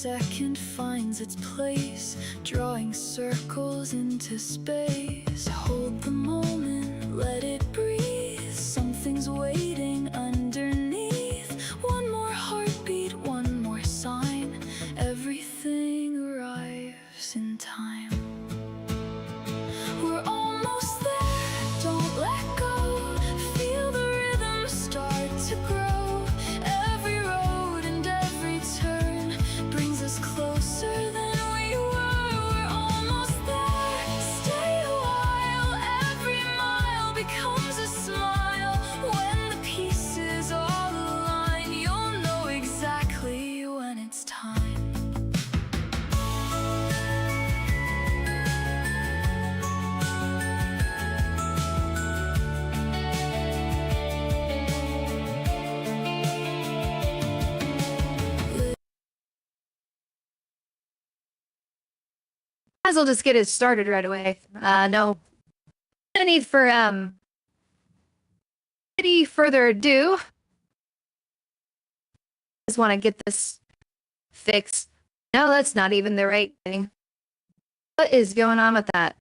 second finds its place, drawing circles into space. Hold the moment, let it breathe. Something's waiting underneath. One more heartbeat, one more sign. Everything arrives in time. We're almost there, don't let go. Feel the rhythm start to grow. Every road and every turn brings us closer than we were. We're almost there, stay a while. Every mile becomes a smile. When the pieces all align, you'll know exactly when it's time. Might as well just get it started right away. No need for any further ado. Just want to get this fixed. No, that's not even the right thing. What is going on with that?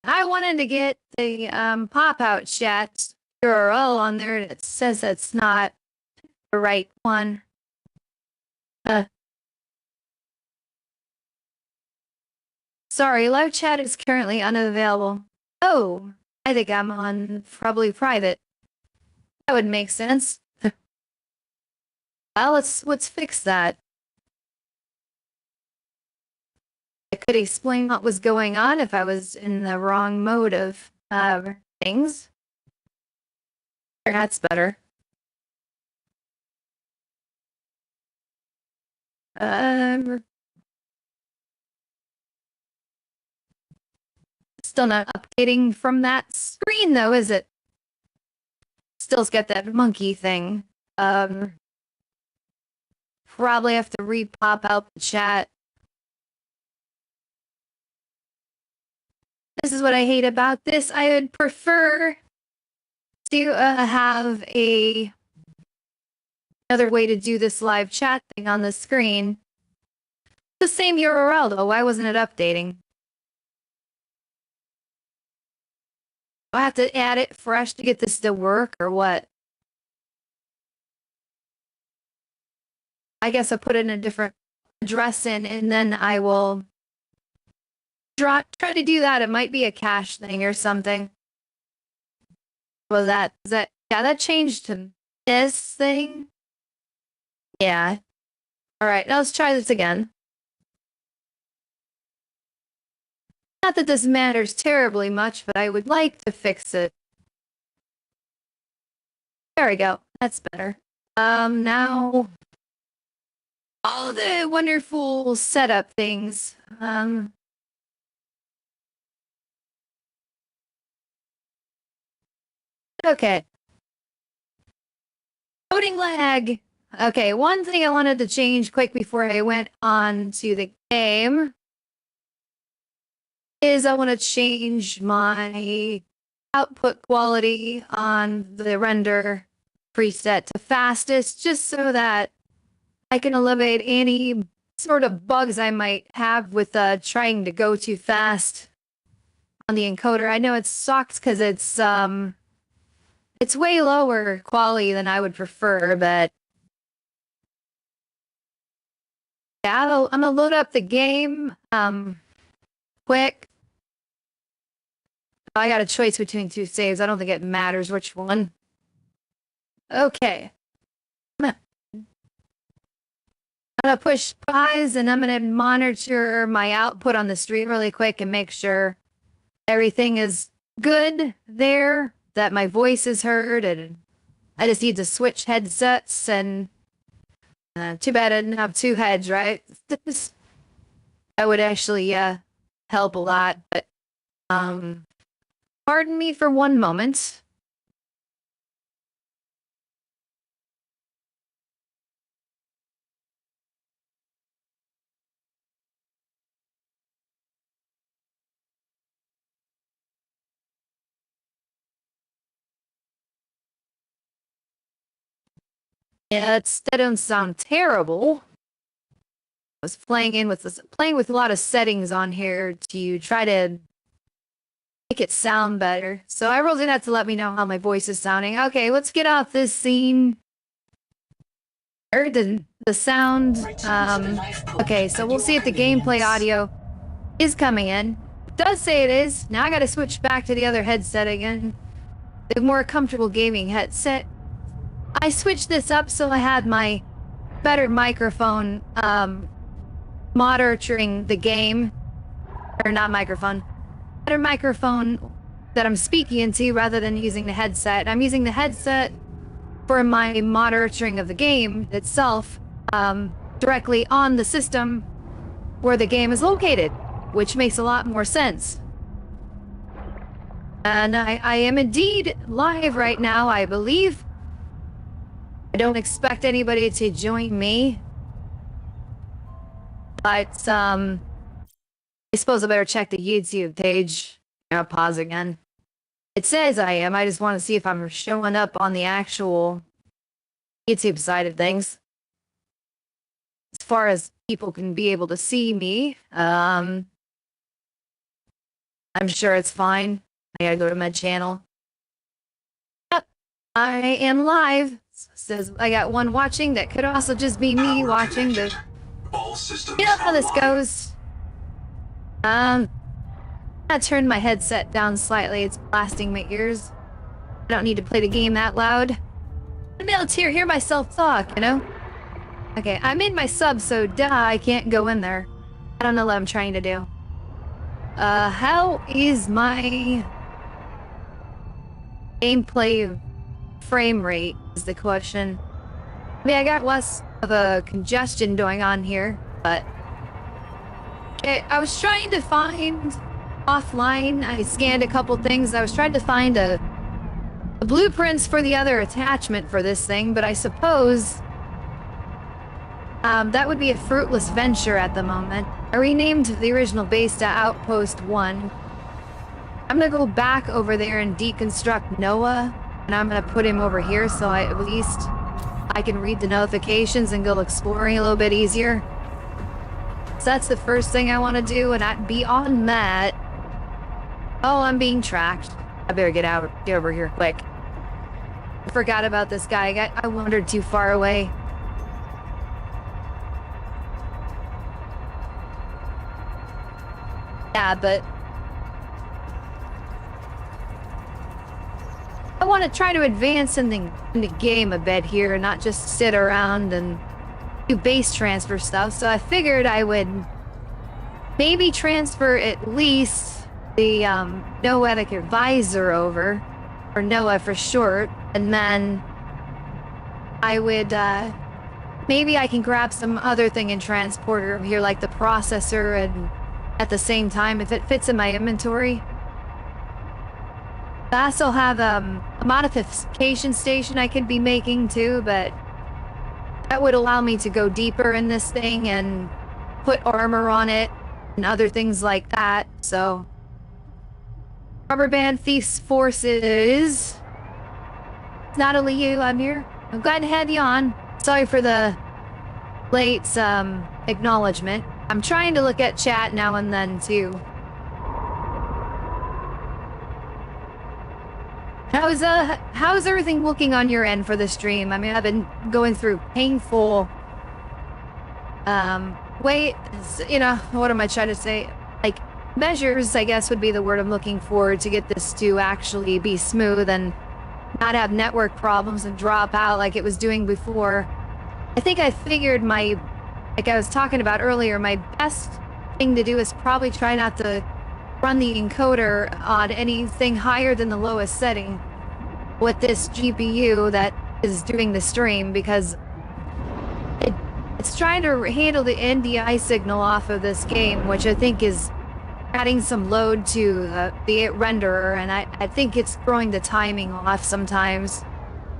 I wanted to get the pop-out chat URL on there, and it says that's not the right one. Sorry, live chat is currently unavailable. Oh, I think I'm on probably private. That would make sense. Well, let's fix that. I could explain what was going on if I was in the wrong mode of things. That's better. Still not updating from that screen though, is it? Still's got that monkey thing. Probably have to re-pop out the chat. This is what I hate about this. I would prefer to have another way to do this live chat thing on the screen. The same URL though. Why wasn't it updating? Do I have to add it fresh to get this to work or what? I guess I'll put in a different address in and then I will try to do that. It might be a cache thing or something. Was that yeah, that changed to this thing? Yeah. Alright, now let's try this again. Not that this matters terribly much, but I would like to fix it. There we go. That's better. Now all the wonderful setup things. Okay. Loading lag. Okay, one thing I wanted to change quick before I went on to the game is I want to change my output quality on the render preset to fastest just so that I can eliminate any sort of bugs I might have with trying to go too fast on the encoder. I know it sucks because it's way lower quality than I would prefer, but yeah, I'm gonna load up the game quick. I got a choice between two saves. I don't think it matters which one. Okay. I'm gonna push pause and I'm gonna monitor my output on the stream really quick and make sure everything is good there, that my voice is heard, and I just need to switch headsets and too bad I didn't have two heads, right? That would actually help a lot, but pardon me for one moment. Yeah, that don't sound terrible. I was playing with a lot of settings on here to try to make it sound better. So I rolled in that to let me know how my voice is sounding. Okay, let's get off this scene. I heard the sound. Okay, so we'll see if the gameplay audio is coming in. It does say it is. Now I gotta switch back to the other headset again. The more comfortable gaming headset. I switched this up so I had my better microphone monitoring the game. Or not microphone. Better microphone that I'm speaking into rather than using the headset. I'm using the headset for my monitoring of the game itself directly on the system where the game is located, which makes a lot more sense. And I am indeed live right now, I believe. I don't expect anybody to join me. But, I suppose I better check the YouTube page. I'll pause again. It says I am. I just want to see if I'm showing up on the actual YouTube side of things. As far as people can be able to see me, I'm sure it's fine. I gotta go to my channel. Yep, I am live. Says I got one watching. That could also just be me watching. The you know how this goes. I turned my headset down slightly. It's blasting my ears. I don't need to play the game that loud. I'll be able to hear myself talk, you know? Okay, I'm in my sub, so duh, I can't go in there. I don't know what I'm trying to do. How is my gameplay frame rate is the question. I mean, I got less of a congestion going on here, but I was trying to find offline. I scanned a couple things. I was trying to find the blueprints for the other attachment for this thing, but I suppose that would be a fruitless venture at the moment. I renamed the original base to Outpost 1. I'm gonna go back over there and deconstruct Noah, and I'm gonna put him over here so at least I can read the notifications and go exploring a little bit easier. So that's the first thing I want to do, and beyond that... Oh, I'm being tracked. I better get over here quick. I forgot about this guy. I wandered too far away. Yeah, but... I want to try to advance in the game a bit here, not just sit around and do base transfer stuff. So I figured I would maybe transfer at least the Noetic Advisor over, or NOAA for short, and then I would maybe I can grab some other thing in transporter here, like the processor, and at the same time, if it fits in my inventory. I also have a modification station I could be making too, but that would allow me to go deeper in this thing and put armor on it and other things like that. So, Rubber Band Thief's Forces. It's not only you, I'm here. I'm glad to have you on. Sorry for the late acknowledgement. I'm trying to look at chat now and then too. How's everything looking on your end for the stream? I mean, I've been going through painful, you know, what am I trying to say? Like, measures, I guess, would be the word I'm looking for to get this to actually be smooth and not have network problems and drop out like it was doing before. I think I figured like I was talking about earlier, my best thing to do is probably try not to run the encoder on anything higher than the lowest setting with this GPU that is doing the stream, because it's trying to handle the NDI signal off of this game, which I think is adding some load to the renderer, and I think it's throwing the timing off sometimes.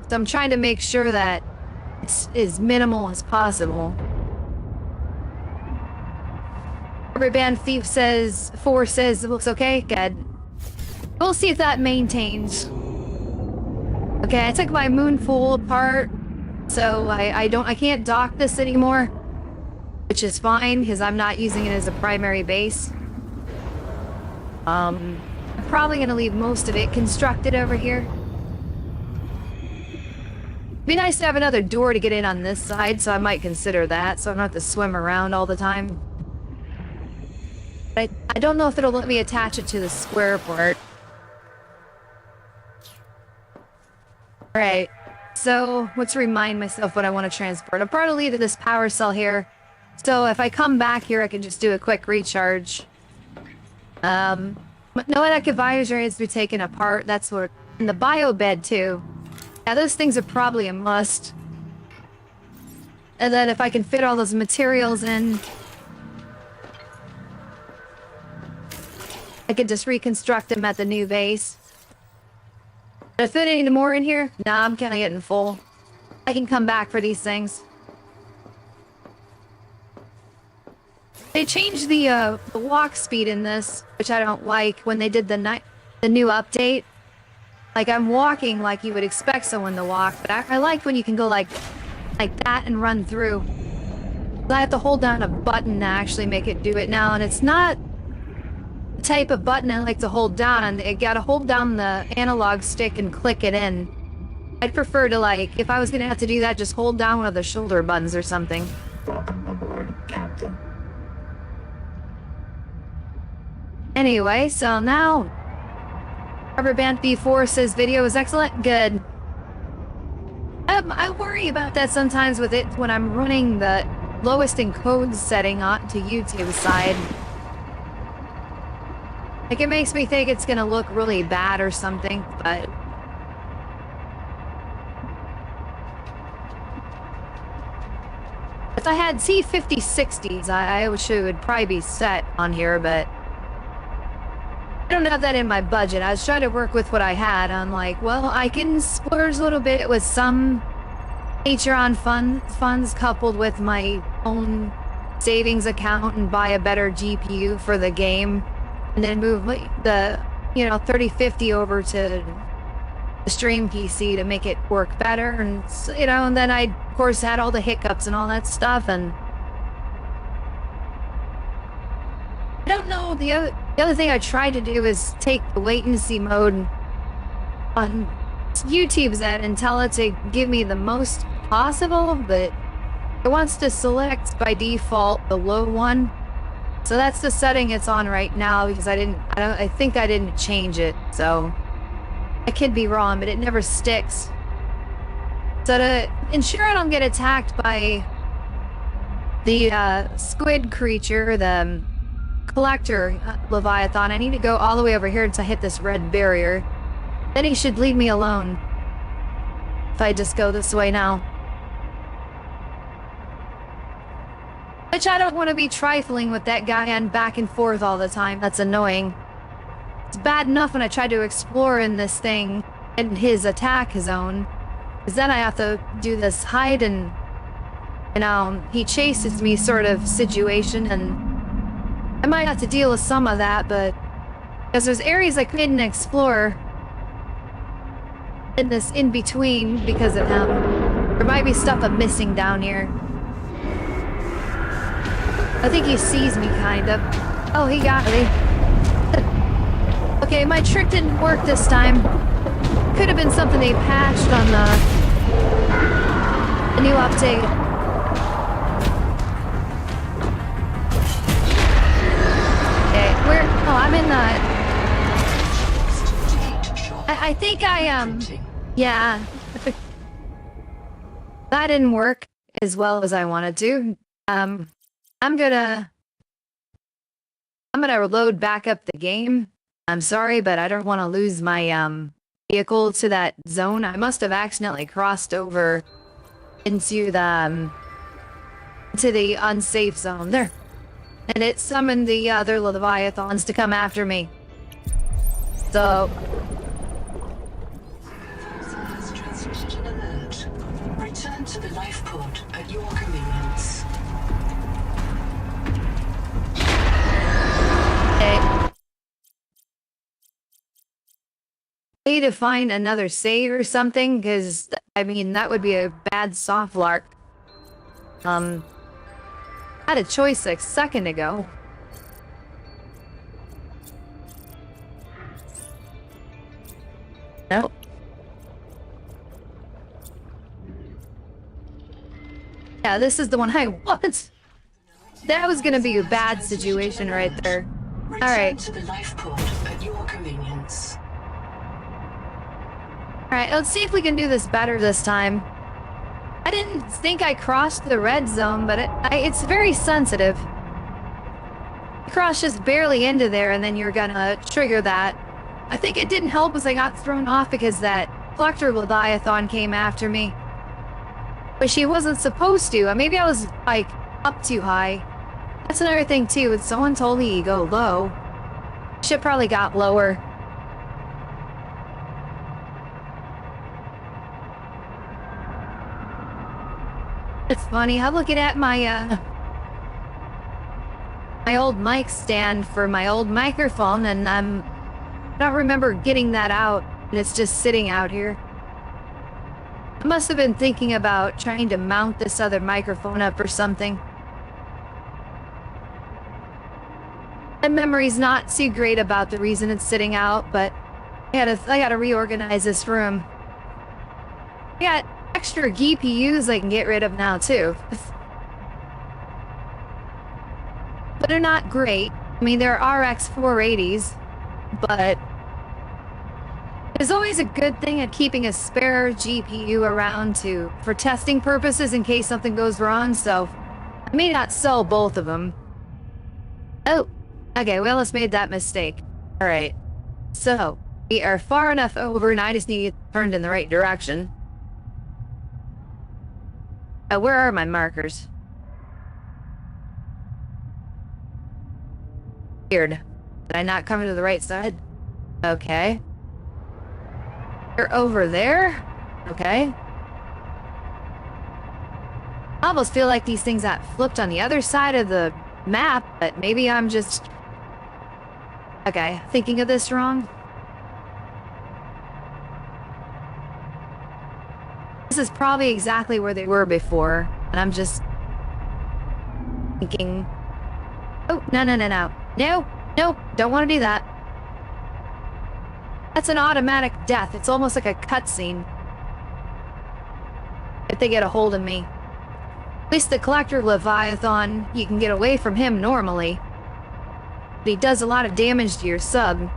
So I'm trying to make sure that it's as minimal as possible. Rubber Band Thief says, 4 says it looks okay. Good. We'll see if that maintains. Okay, I took my moon pool apart. So I can't dock this anymore, which is fine because I'm not using it as a primary base. I'm probably gonna leave most of it constructed over here. Be nice to have another door to get in on this side, so I might consider that, so I don't have to swim around all the time. But I don't know if it'll let me attach it to the square part. Alright, so let's remind myself what I want to transport. I'll probably leave this power cell here, so if I come back here, I can just do a quick recharge. No advisor needs to be taken apart. That's what... And the bio bed, too. Yeah, those things are probably a must. And then if I can fit all those materials in, I could just reconstruct them at the new base. Did I fit any more in here? Nah, I'm kind of getting full. I can come back for these things. They changed the walk speed in this, which I don't like, when they did the new update. Like, I'm walking like you would expect someone to walk, but I like when you can go like that and run through. I have to hold down a button to actually make it do it now, and it's not the type of button I like to hold down. I gotta hold down the analog stick and click it in. I'd prefer to, like, if I was gonna have to do that, just hold down one of the shoulder buttons or something. Anyway, so now... Rubber Band B4 says video is excellent. Good. I worry about that sometimes with it when I'm running the lowest encode setting onto YouTube side. Like, it makes me think it's gonna look really bad or something, but... If I had T5060s, I wish it would probably be set on here, but... I don't have that in my budget. I was trying to work with what I had. I'm like, well, I can splurge a little bit with some Patreon funds coupled with my own savings account and buy a better GPU for the game, and then move the 3050 over to the stream PC to make it work better. And and then I of course had all the hiccups and all that stuff, and I don't know, the other thing I tried to do is take the latency mode on YouTube's end and tell it to give me the most possible, but it wants to select by default the low one. So that's the setting it's on right now, because I think I didn't change it, so I could be wrong, but it never sticks. So to ensure I don't get attacked by the squid creature, the collector Leviathan, I need to go all the way over here to hit this red barrier. Then he should leave me alone if I just go this way now. Which I don't want to be trifling with that guy and back and forth all the time. That's annoying. It's bad enough when I try to explore in this thing in his attack zone, because then I have to do this hide and he chases me sort of situation, and I might have to deal with some of that, but because there's areas I couldn't explore in this in-between because of him. There might be stuff I'm missing down here. I think he sees me, kind of. Oh, he got me. Okay, my trick didn't work this time. Could have been something they patched on the new update. Oh, I'm in the... I think yeah. That didn't work as well as I wanted to. I'm gonna load back up the game. I'm sorry, but I don't want to lose my vehicle to that zone. I must have accidentally crossed over into the unsafe zone there. And it summoned the other Leviathans to come after me. So... Transmission alert. Return to the life pod at your convenience. Okay. need to find another save or something, because, I mean, that would be a bad soft lark. I had a choice a second ago. Nope. Yeah, this is the one I want. That was gonna be a bad situation right there. Return Alright. to the life pod at your convenience. Alright, let's see if we can do this better this time. I didn't think I crossed the red zone, but it's very sensitive. You cross just barely into there and then you're gonna trigger that. I think it didn't help as I got thrown off because that collector Leviathan came after me. But she wasn't supposed to. Maybe I was, like, up too high. That's another thing, too. Someone told me you go low. Shit probably got lower. It's funny. I'm looking at my old mic stand for my old microphone, and I don't remember getting that out, and it's just sitting out here. I must have been thinking about trying to mount this other microphone up or something. My memory's not too great about the reason it's sitting out, but I gotta reorganize this room. I got extra GPUs I can get rid of now, too. But they're not great. I mean, they're RX 480s, but there's always a good thing at keeping a spare GPU around for testing purposes in case something goes wrong, so I may not sell both of them. Oh, okay, we almost made that mistake. Alright, so we are far enough over and I just need to get turned in the right direction. Where are my markers? Weird. Did I not come to the right side? Okay. They're over there? Okay. I almost feel like these things got flipped on the other side of the map, but maybe I'm just... Okay, thinking of this wrong? This is probably exactly where they were before, and I'm just... thinking... Oh, no. No, don't want to do that. That's an automatic death. It's almost like a cutscene. If they get a hold of me. At least the collector Leviathan, you can get away from him normally. But he does a lot of damage to your sub.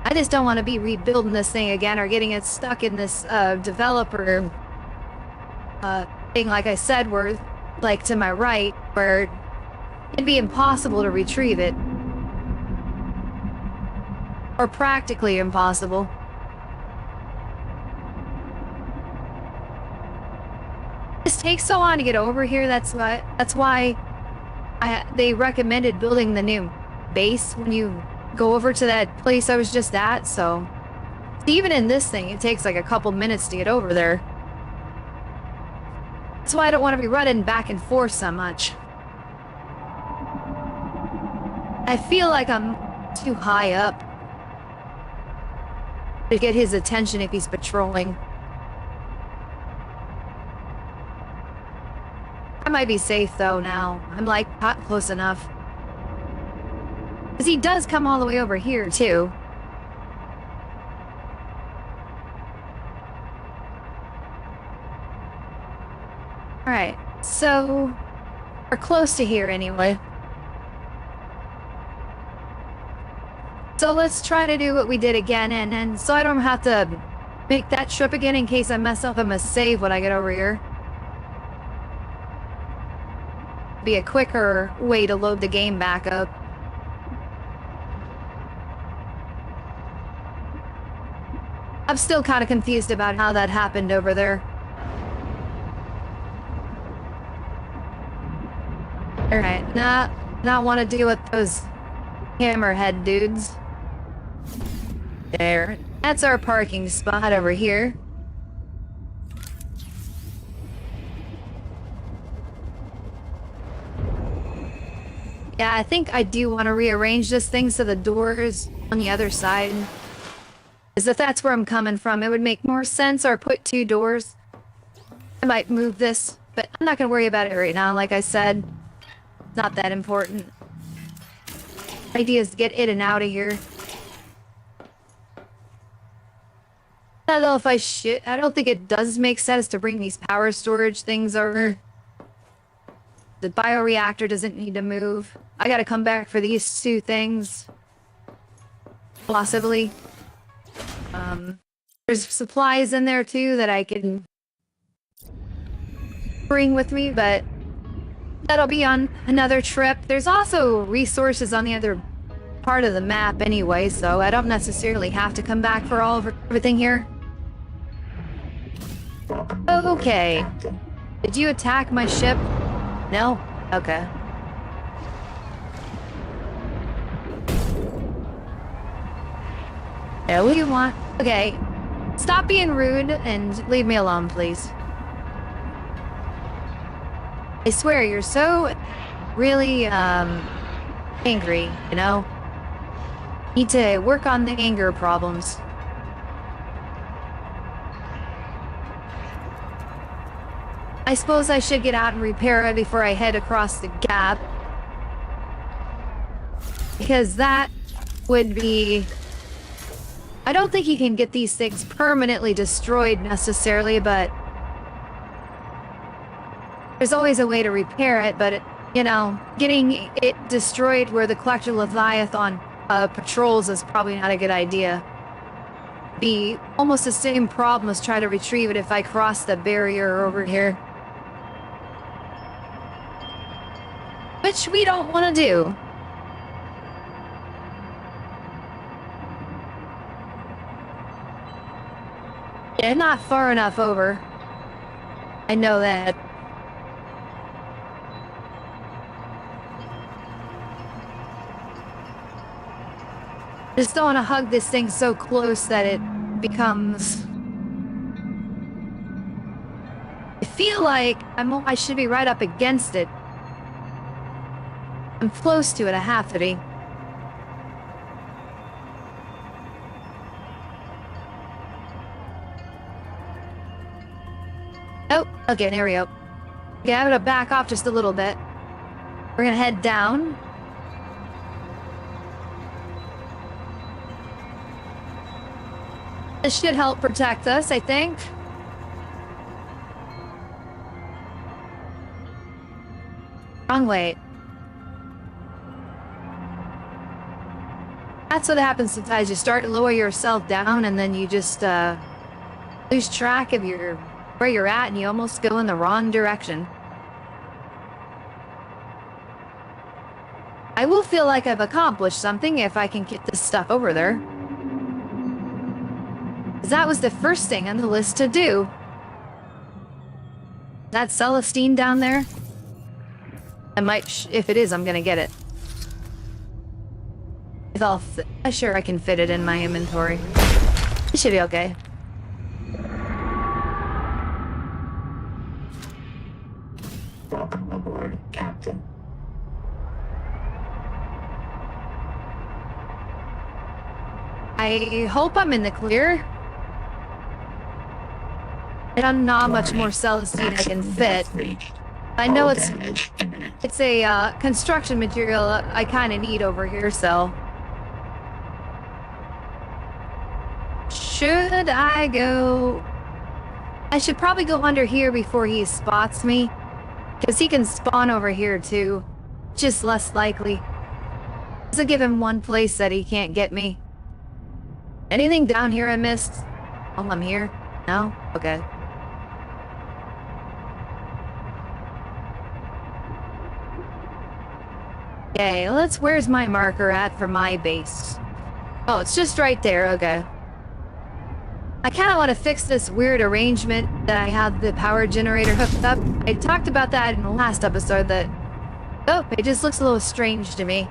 I just don't want to be rebuilding this thing again or getting it stuck in this developer thing, like I said, where, like, to my right, where it'd be impossible to retrieve it. Or practically impossible. This takes so long to get over here. That's why they recommended building the new base when you go over to that place I was just at. So even in this thing, it takes like a couple minutes to get over there. That's why I don't want to be running back and forth so much. I feel like I'm too high up to get his attention if he's patrolling. I might be safe though now. I'm like not close enough. Because he does come all the way over here too. Alright, so we're close to here anyway. So let's try to do what we did again, and so I don't have to make that trip again in case I mess up. I'm gonna save when I get over here. Be a quicker way to load the game back up. I'm still kind of confused about how that happened over there. Alright, not want to deal with those hammerhead dudes. There. That's our parking spot over here. Yeah, I think I do want to rearrange this thing so the door is on the other side. As if that's where I'm coming from, it would make more sense or put 2 doors. I might move this, but I'm not gonna worry about it right now. Like I said, it's not that important. The idea is to get in and out of here. I don't know if I should. I don't think it does make sense to bring these power storage things over. The bioreactor doesn't need to move. I gotta come back for these 2 things. Possibly. There's supplies in there too that I can bring with me, but that'll be on another trip. There's also resources on the other part of the map anyway, so I don't necessarily have to come back for all of everything here. Okay. Did you attack my ship? No? Okay. Yeah, what do you want? Okay. Stop being rude and leave me alone, please. I swear, you're so really, angry, you know? Need to work on the anger problems. I suppose I should get out and repair it before I head across the gap. Because that would be... I don't think you can get these things permanently destroyed necessarily, but... there's always a way to repair it, but, you know, getting it destroyed where the Collector Leviathan patrols is probably not a good idea. Be almost the same problem as try to retrieve it if I cross the barrier over here. Which we don't want to do. Yeah, not far enough over. I know that. Just don't want to hug this thing so close that it becomes... I feel like I should be right up against it. I'm close to it, I have to be. Oh, okay, there we go. Okay, I'm gonna back off just a little bit. We're gonna head down. This should help protect us, I think. Wrong way. That's what happens sometimes. You start to lower yourself down and then you just lose track of where you're at and you almost go in the wrong direction. I will feel like I've accomplished something if I can get this stuff over there. That was the first thing on the list to do. That Celestine down there? I might, if it is, I'm gonna get it. If I'm sure I can fit it in my inventory. It should be okay. Welcome aboard, Captain. I hope I'm in the clear. I don't know how much more Celestine I can fit. I know it's a construction material I kind of need over here, so... Should I go... I should probably go under here before he spots me. Because he can spawn over here too. Just less likely. So give him one place that he can't get me. Anything down here I missed? While I'm here? No? Okay. Okay, where's my marker at for my base? Oh, it's just right there, okay. I kind of want to fix this weird arrangement that I have the power generator hooked up. I talked about that in the last episode that... Oh, it just looks a little strange to me.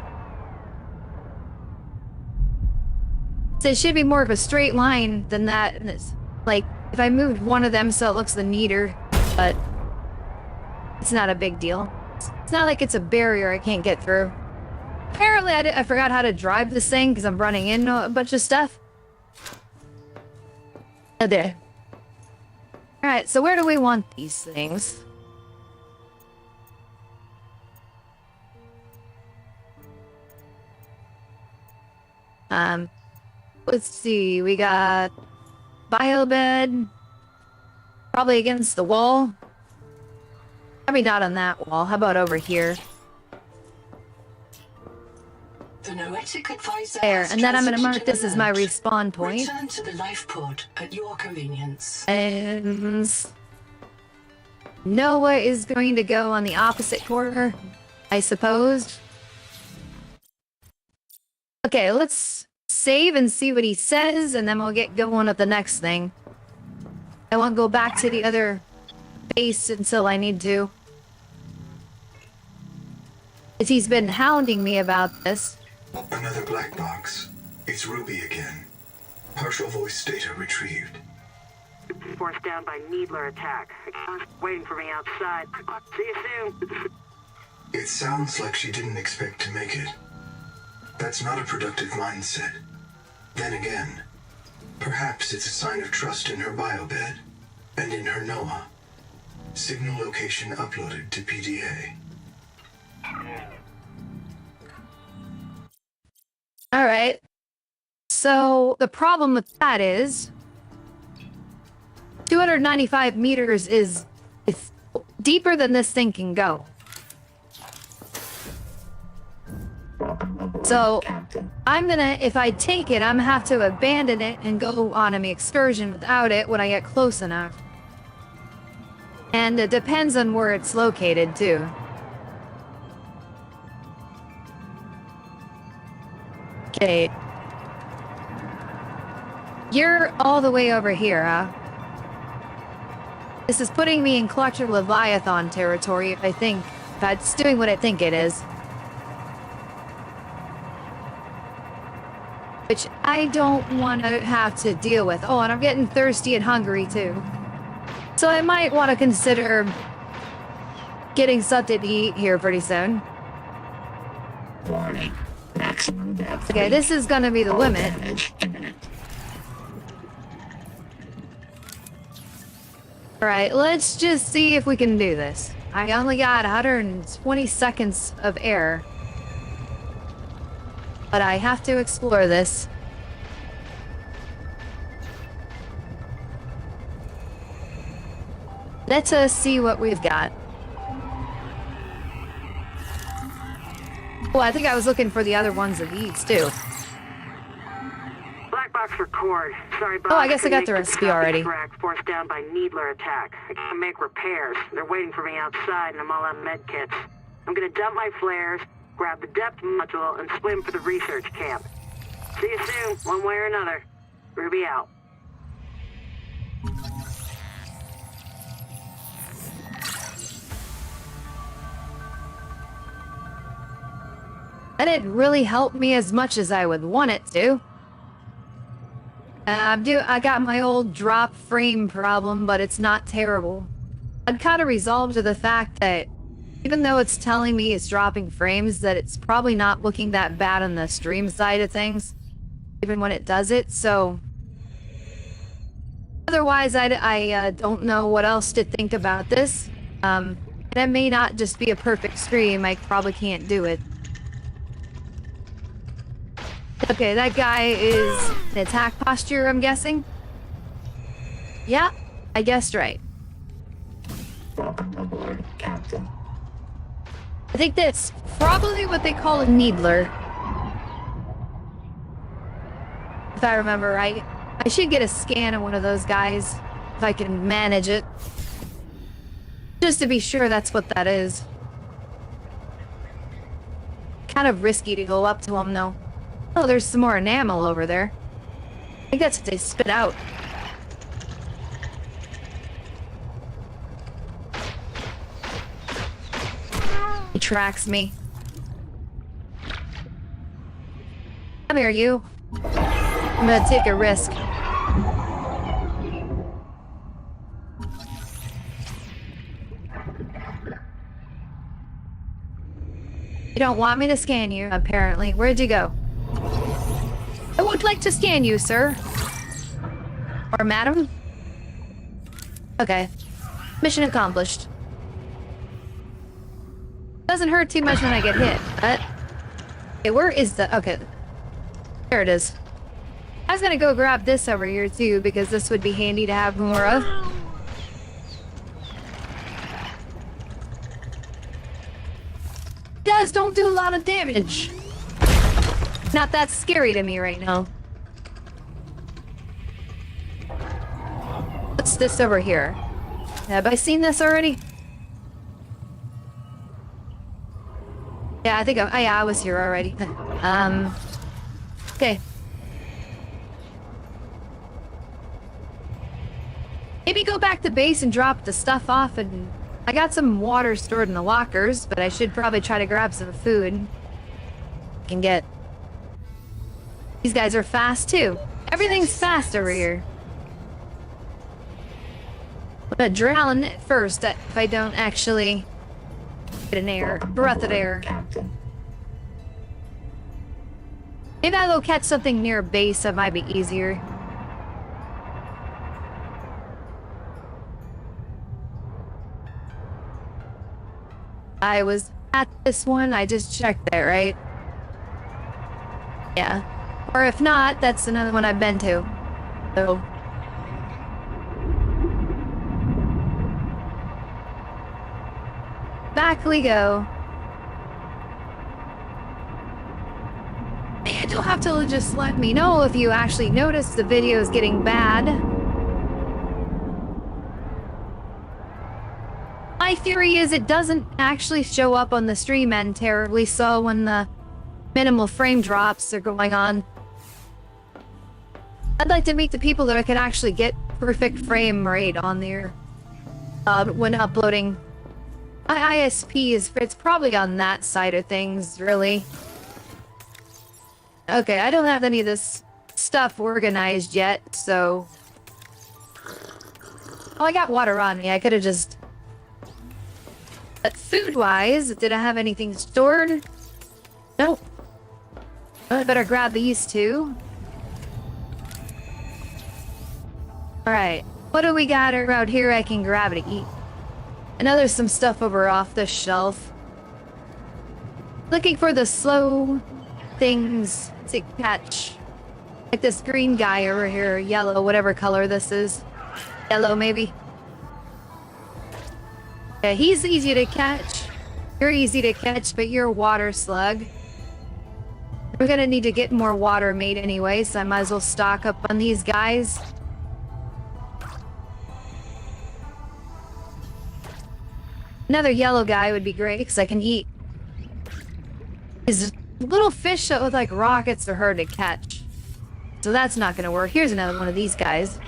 So it should be more of a straight line than that. And it's like, if I moved one of them so it looks neater, but it's not a big deal. It's not like it's a barrier I can't get through. Apparently I forgot how to drive this thing because I'm running into a bunch of stuff. Oh, there. Alright, so where do we want these things? Let's see, we got biobed, probably against the wall. Probably not on that wall. How about over here? The noetic advisor There, has and then I'm gonna transitioned mark to this as my alert. respawn point. Return to the life pod at your convenience. And Noah is going to go on the opposite corner, I suppose. Okay, let's save and see what he says, and then we'll get going with the next thing. I won't go back to the other base until I need to. As he's been hounding me about this. Another black box. It's Ruby again. Partial voice data retrieved. Forced down by Needler attack. Waiting for me outside. See you soon. It sounds like she didn't expect to make it. That's not a productive mindset. Then again, perhaps it's a sign of trust in her biobed and in her Noah. Signal location uploaded to PDA. Alright. So, the problem with that is 295 meters is deeper than this thing can go. So, I'm gonna, if I take it, I'm gonna have to abandon it and go on an excursion without it when I get close enough. And it depends on where it's located, too. Okay. You're all the way over here, huh? This is putting me in Clutcher Leviathan territory, if that's doing what I think it is. Which I don't want to have to deal with. Oh, and I'm getting thirsty and hungry, too. So I might want to consider getting something to eat here pretty soon. Warning. Maximum depth. Okay, this is gonna be the limit. Alright, let's just see if we can do this. I only got 120 seconds of air. But I have to explore this. Let's see what we've got. Oh, I think I was looking for the other ones of these, too. Black box for cord. Sorry, boss. Oh, I guess I got the Couldn't make recipe already. extract forced down by Needler attack. I gotta make repairs. They're waiting for me outside, and I'm all out of med kits. I'm gonna dump my flares, grab the depth module, and swim for the research camp. See you soon, one way or another. Ruby out. That didn't really help me as much as I would want it to. I got my old drop frame problem, but it's not terrible. I'd kind of resolved to the fact that even though it's telling me it's dropping frames, that it's probably not looking that bad on the stream side of things, even when it does it, so... Otherwise, I don't know what else to think about this. That may not just be a perfect stream, I probably can't do it. Okay, that guy is in attack posture, I'm guessing. Yeah, I guessed right. Welcome aboard, Captain. I think that's probably what they call a needler. If I remember right. I should get a scan of one of those guys, if I can manage it. Just to be sure that's what that is. Kind of risky to go up to him, though. Oh, there's some more enamel over there. I think that's what they spit out. He tracks me. Come here, you. I'm gonna take a risk. You don't want me to scan you, apparently. Where'd you go? I would like to scan you, sir. Or madam? Okay. Mission accomplished. Doesn't hurt too much when I get hit, but... Okay, where is the... Okay. There it is. I was gonna go grab this over here too, because this would be handy to have more of. Does don't do a lot of damage. Not that scary to me right now. What's this over here? Have I seen this already? Yeah, I think I was here already. Okay. Maybe go back to base and drop the stuff off, and I got some water stored in the lockers, but I should probably try to grab some food. I can get... These guys are fast too. Everything's fast over here. I'm gonna drown first if I don't actually get an breath of air. Maybe I'll go catch something near base that might be easier. I was at this one, I just checked it, right? Yeah. Or if not, that's another one I've been to. So... back we go. You'll have to just let me know if you actually notice the video is getting bad. My theory is it doesn't actually show up on the stream end terribly so when the minimal frame drops are going on. I'd like to meet the people that can actually get perfect frame rate on there when uploading. My ISP it's probably on that side of things, really. Okay, I don't have any of this stuff organized yet, so... Oh, I got water on me. I could have just... But food-wise, did I have anything stored? Nope. I better grab these two. Alright, what do we got around here I can grab to eat? I know there's some stuff over off the shelf. Looking for the slow things to catch. Like this green guy over here, yellow, whatever color this is. Yellow, maybe. Yeah, he's easy to catch. You're easy to catch, but you're a water slug. We're gonna need to get more water made anyway, so I might as well stock up on these guys. Another yellow guy would be great, because I can eat. These little fish that look like rockets are hard to catch. So that's not gonna work. Here's another one of these guys.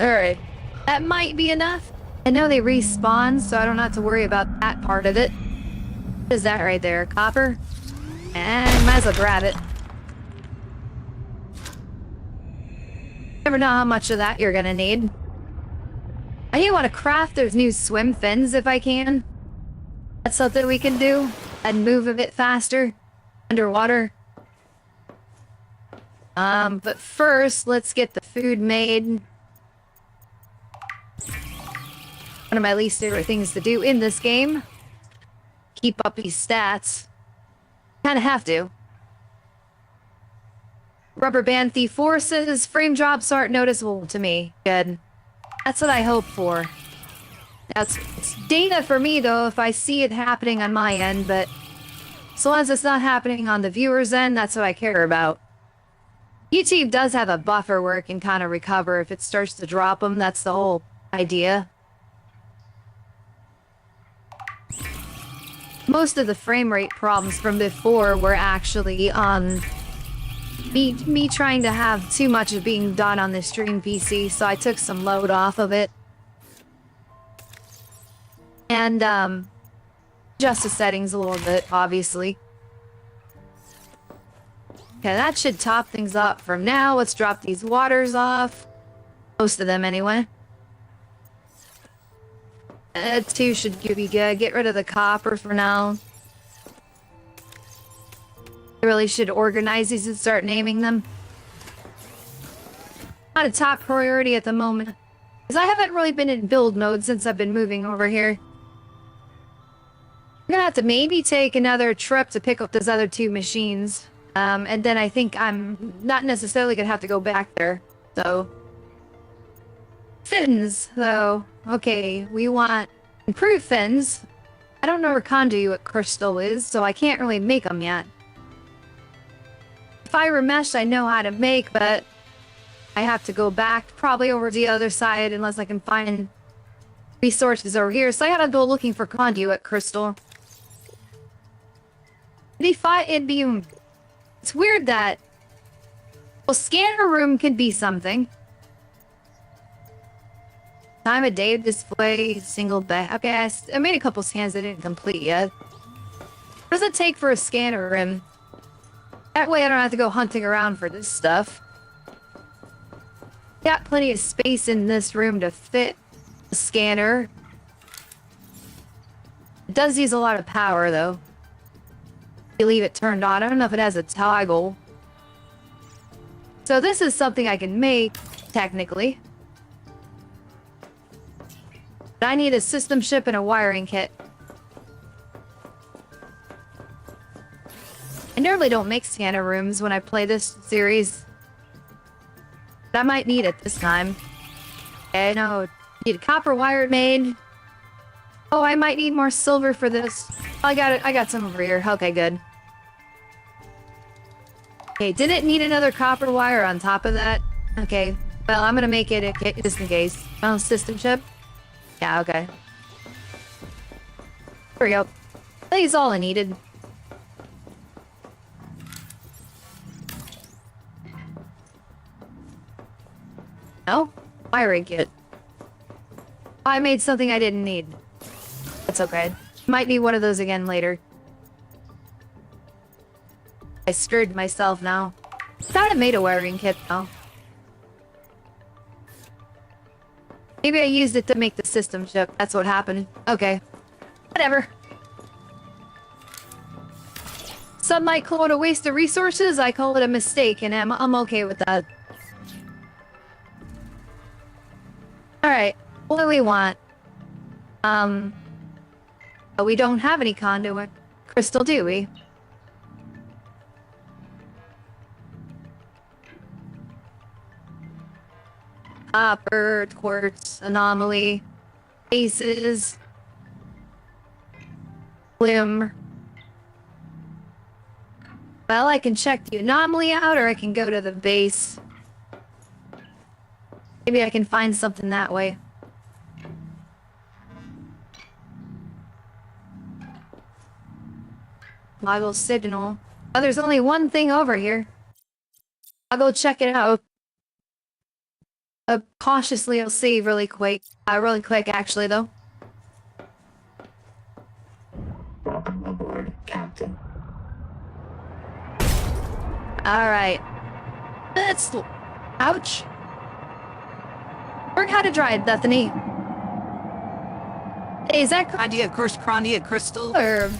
Alright. That might be enough. I know they respawn, so I don't have to worry about that part of it. What is that right there? Copper? And might as well grab it. Never know how much of that you're gonna need. I do want to craft those new swim fins if I can. That's something we can do. And move a bit faster underwater. But first, let's get the food made. One of my least favorite things to do in this game. Keep up these stats. Kinda have to. Rubber band thief forces, frame drops aren't noticeable to me. Good. That's what I hope for. It's data for me though if I see it happening on my end, but as long as it's not happening on the viewer's end, that's what I care about. YouTube does have a buffer where it can kind of recover if it starts to drop them. That's the whole idea. Most of the frame rate problems from before were actually on me trying to have too much of being done on the stream PC, so I took some load off of it. And, adjust the settings a little bit, obviously. Okay, that should top things up for now. Let's drop these waters off. Most of them, anyway. That too should be good. Get rid of the copper for now. I really should organize these and start naming them. Not a top priority at the moment. Because I haven't really been in build mode since I've been moving over here. I'm gonna have to maybe take another trip to pick up those other 2 machines. And then I think I'm not necessarily gonna have to go back there. So... fins, though. Okay, we want improved fins. I don't know where conduit crystal is, so I can't really make them yet. Fiber mesh I know how to make, but I have to go back probably over to the other side unless I can find resources over here. So I gotta go looking for conduit crystal. It's weird that... well, scanner room could be something. Time of day display, single bed. Okay, I made a couple scans that didn't complete yet. What does it take for a scanner room? That way I don't have to go hunting around for this stuff. Got plenty of space in this room to fit a scanner. It does use a lot of power, though. You leave it turned on. I don't know if it has a toggle. So this is something I can make, technically. But I need a system chip and a wiring kit. I normally don't make scanner rooms when I play this series. But I might need it this time. Okay, no. Need a copper wire made. Oh, I might need more silver for this. I got it. I got some over here. Okay, good. Okay, did it need another copper wire on top of that? Okay. Well, I'm gonna make it a kit just in case. Oh, system chip? Yeah, okay. There we go. I think it's all I needed. No? Wiring kit. I made something I didn't need. That's okay. Might need one of those again later. I stirred myself now. Thought I made a wiring kit though. Maybe I used it to make the system chip. That's what happened. Okay. Whatever. Some might call it a waste of resources. I call it a mistake, and I'm okay with that. Alright. What do we want? But we don't have any conduit crystal, do we? Copper, quartz, anomaly, aces, glim. Well, I can check the anomaly out, or I can go to the base. Maybe I can find something that way. Toggle signal. Oh, there's only one thing over here. I'll go check it out. Cautiously, I'll save really quick. Really quick, actually, though. Welcome aboard, Captain. Alright. That's... ouch. Learn how to drive, Bethany. Hey, is that Condia crystal? or...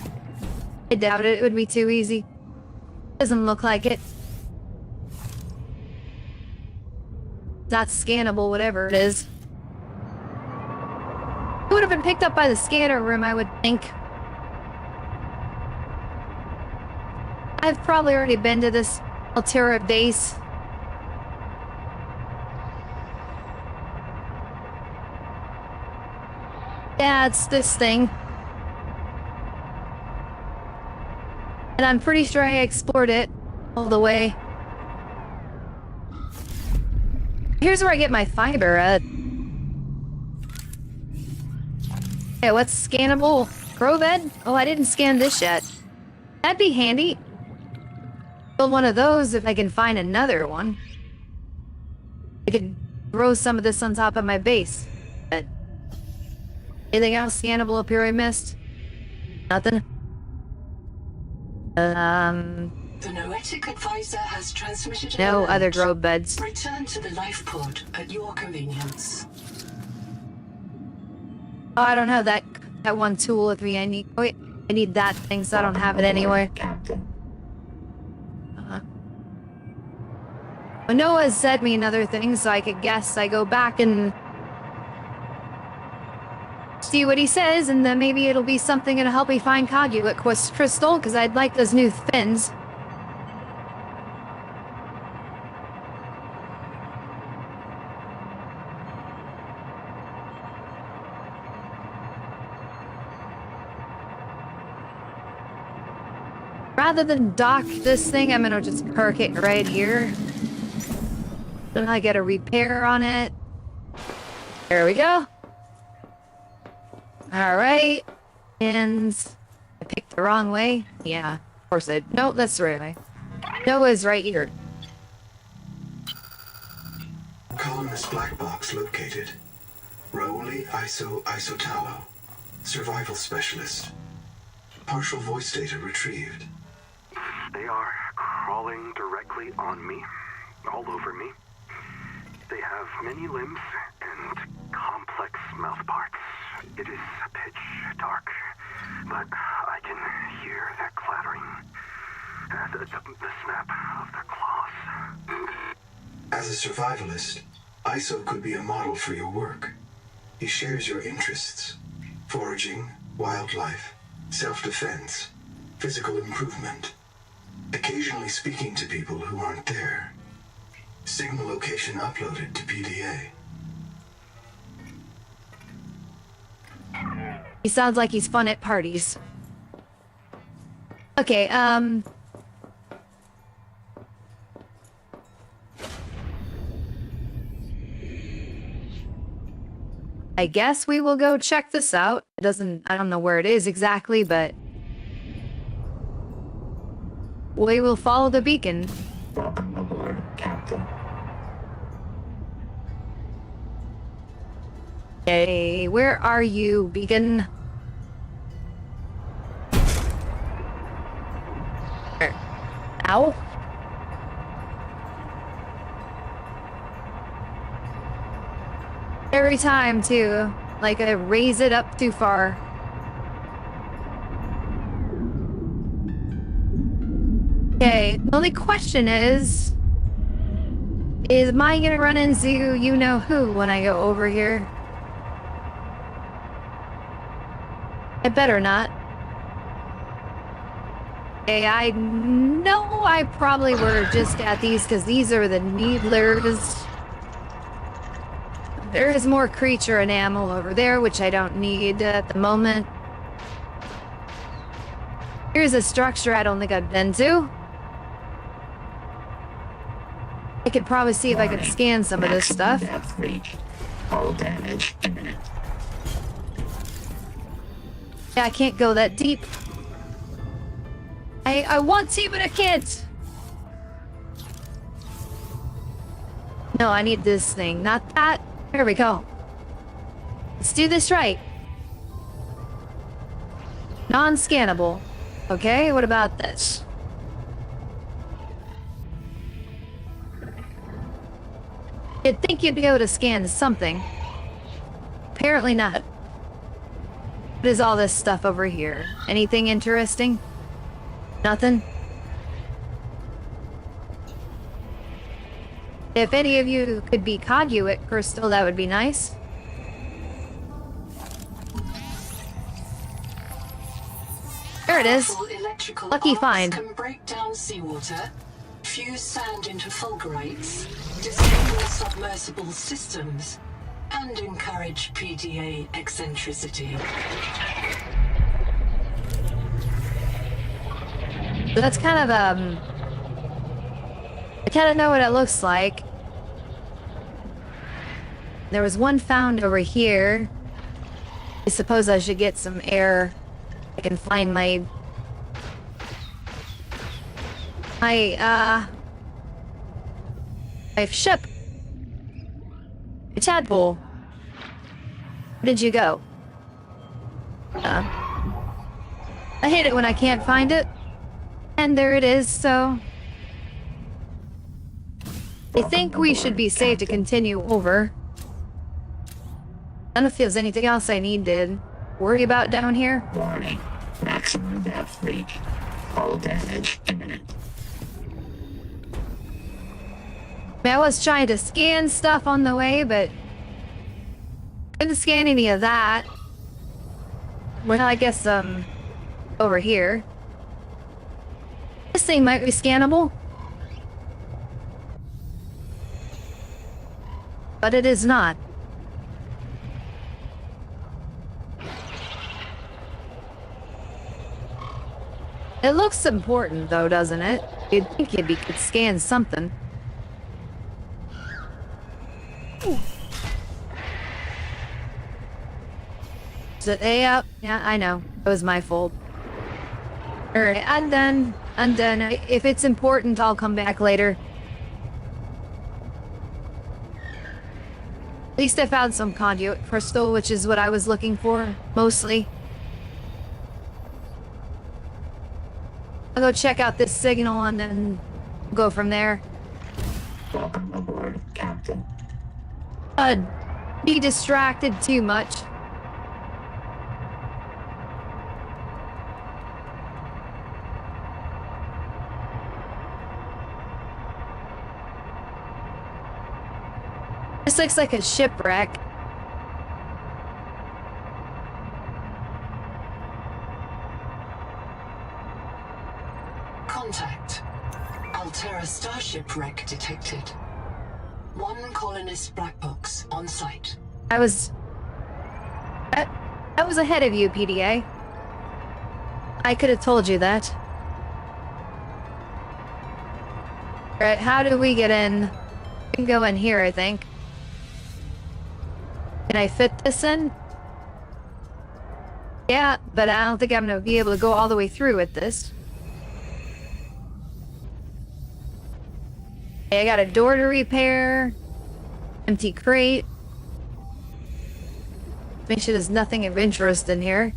I doubt it. It would be too easy. Doesn't look like it. Not scannable, whatever it is. It would have been picked up by the scanner room, I would think. I've probably already been to this Altera base. Yeah, it's this thing. And I'm pretty sure I explored it all the way. Here's where I get my fiber at. Okay, what's scannable? Crowbed? Oh, I didn't scan this yet. That'd be handy. Build one of those if I can find another one. I could throw some of this on top of my base. But anything else scannable up here I missed? Nothing? The Noetic advisor has transmitted No an other alert. grow beds. Return to the life pod at your convenience. Oh, I don't have that one tool with me. I need... oh, wait. I need that thing, so I don't have it anyway. Captain. Noah said me another thing, so I could guess. I go back and see what he says, and then maybe it'll be something that'll help me find Kaguya Crystal, because I'd like those new fins. Rather than dock this thing, I'm gonna just park it right here. Then I get a repair on it. There we go. Alright. And I picked the wrong way. Yeah, of course I did. No, that's the right way. Noah's right here. Columnist black box located. Rauli Isotalo, survival specialist. Partial voice data retrieved. They are crawling directly on me, all over me. They have many limbs and complex mouth parts. It is pitch dark, but I can hear their clattering, the snap of their claws. As a survivalist, Iso could be a model for your work. He shares your interests: foraging, wildlife, self-defense, physical improvement, occasionally speaking to people who aren't there. Signal location uploaded to PDA. He sounds like he's fun at parties. Okay, I guess we will go check this out. I don't know where it is exactly, but we will follow the beacon. Welcome aboard, Captain. Okay, where are you, beacon? Ow. Every time, too. Like, I raise it up too far. Okay, the only question is am I gonna run into you-know-who when I go over here? I better not. Okay, I know I probably were just at these because these are the needlers. There is more creature enamel over there, which I don't need at the moment. Here's a structure I don't think I've been to. I could probably see if I could scan some of this stuff. Depth reached. Hull damage imminent. Yeah, I can't go that deep. I want to, but I can't. No, I need this thing, not that. There we go. Let's do this right. Non-scannable. Okay, what about this? You'd think you'd be able to scan something. Apparently not. What is all this stuff over here? Anything interesting? Nothing? If any of you could be Kaguya Crystal, that would be nice. There it is. Powerful electrical Lucky arcs find. can break down seawater, fuse sand into fulgurites, disable submersible systems, and encourage PDA eccentricity. So that's kind of, I kind of know what it looks like. There was one found over here. I suppose I should get some air. I can find my ship. A tadpole. Where did you go? I hate it when I can't find it. And there it is, so I think we should be safe to continue over. I don't know if there's anything else I need to worry about down here. Warning. Maximum depth reached. Hull damage imminent. I was trying to scan stuff on the way, but couldn't scan any of that. Well, I guess, over here. This thing might be scannable. But it is not. It looks important, though, doesn't it? You'd think you could scan something. Is it A up? Yeah, I know. It was my fault. Alright, I'm done. I'm done. If it's important, I'll come back later. At least I found some conduit crystal, which is what I was looking for, mostly. I'll go check out this signal and then go from there. Welcome aboard, Captain. Be distracted too much. This looks like a shipwreck. Contact. Altera starship wreck detected. One colonist black box on site. I was ahead of you, PDA. I could have told you that. Alright, how do we get in? We can go in here, I think. Can I fit this in? Yeah, but I don't think I'm gonna be able to go all the way through with this. Okay, I got a door to repair. Empty crate. Make sure there's nothing of interest in here.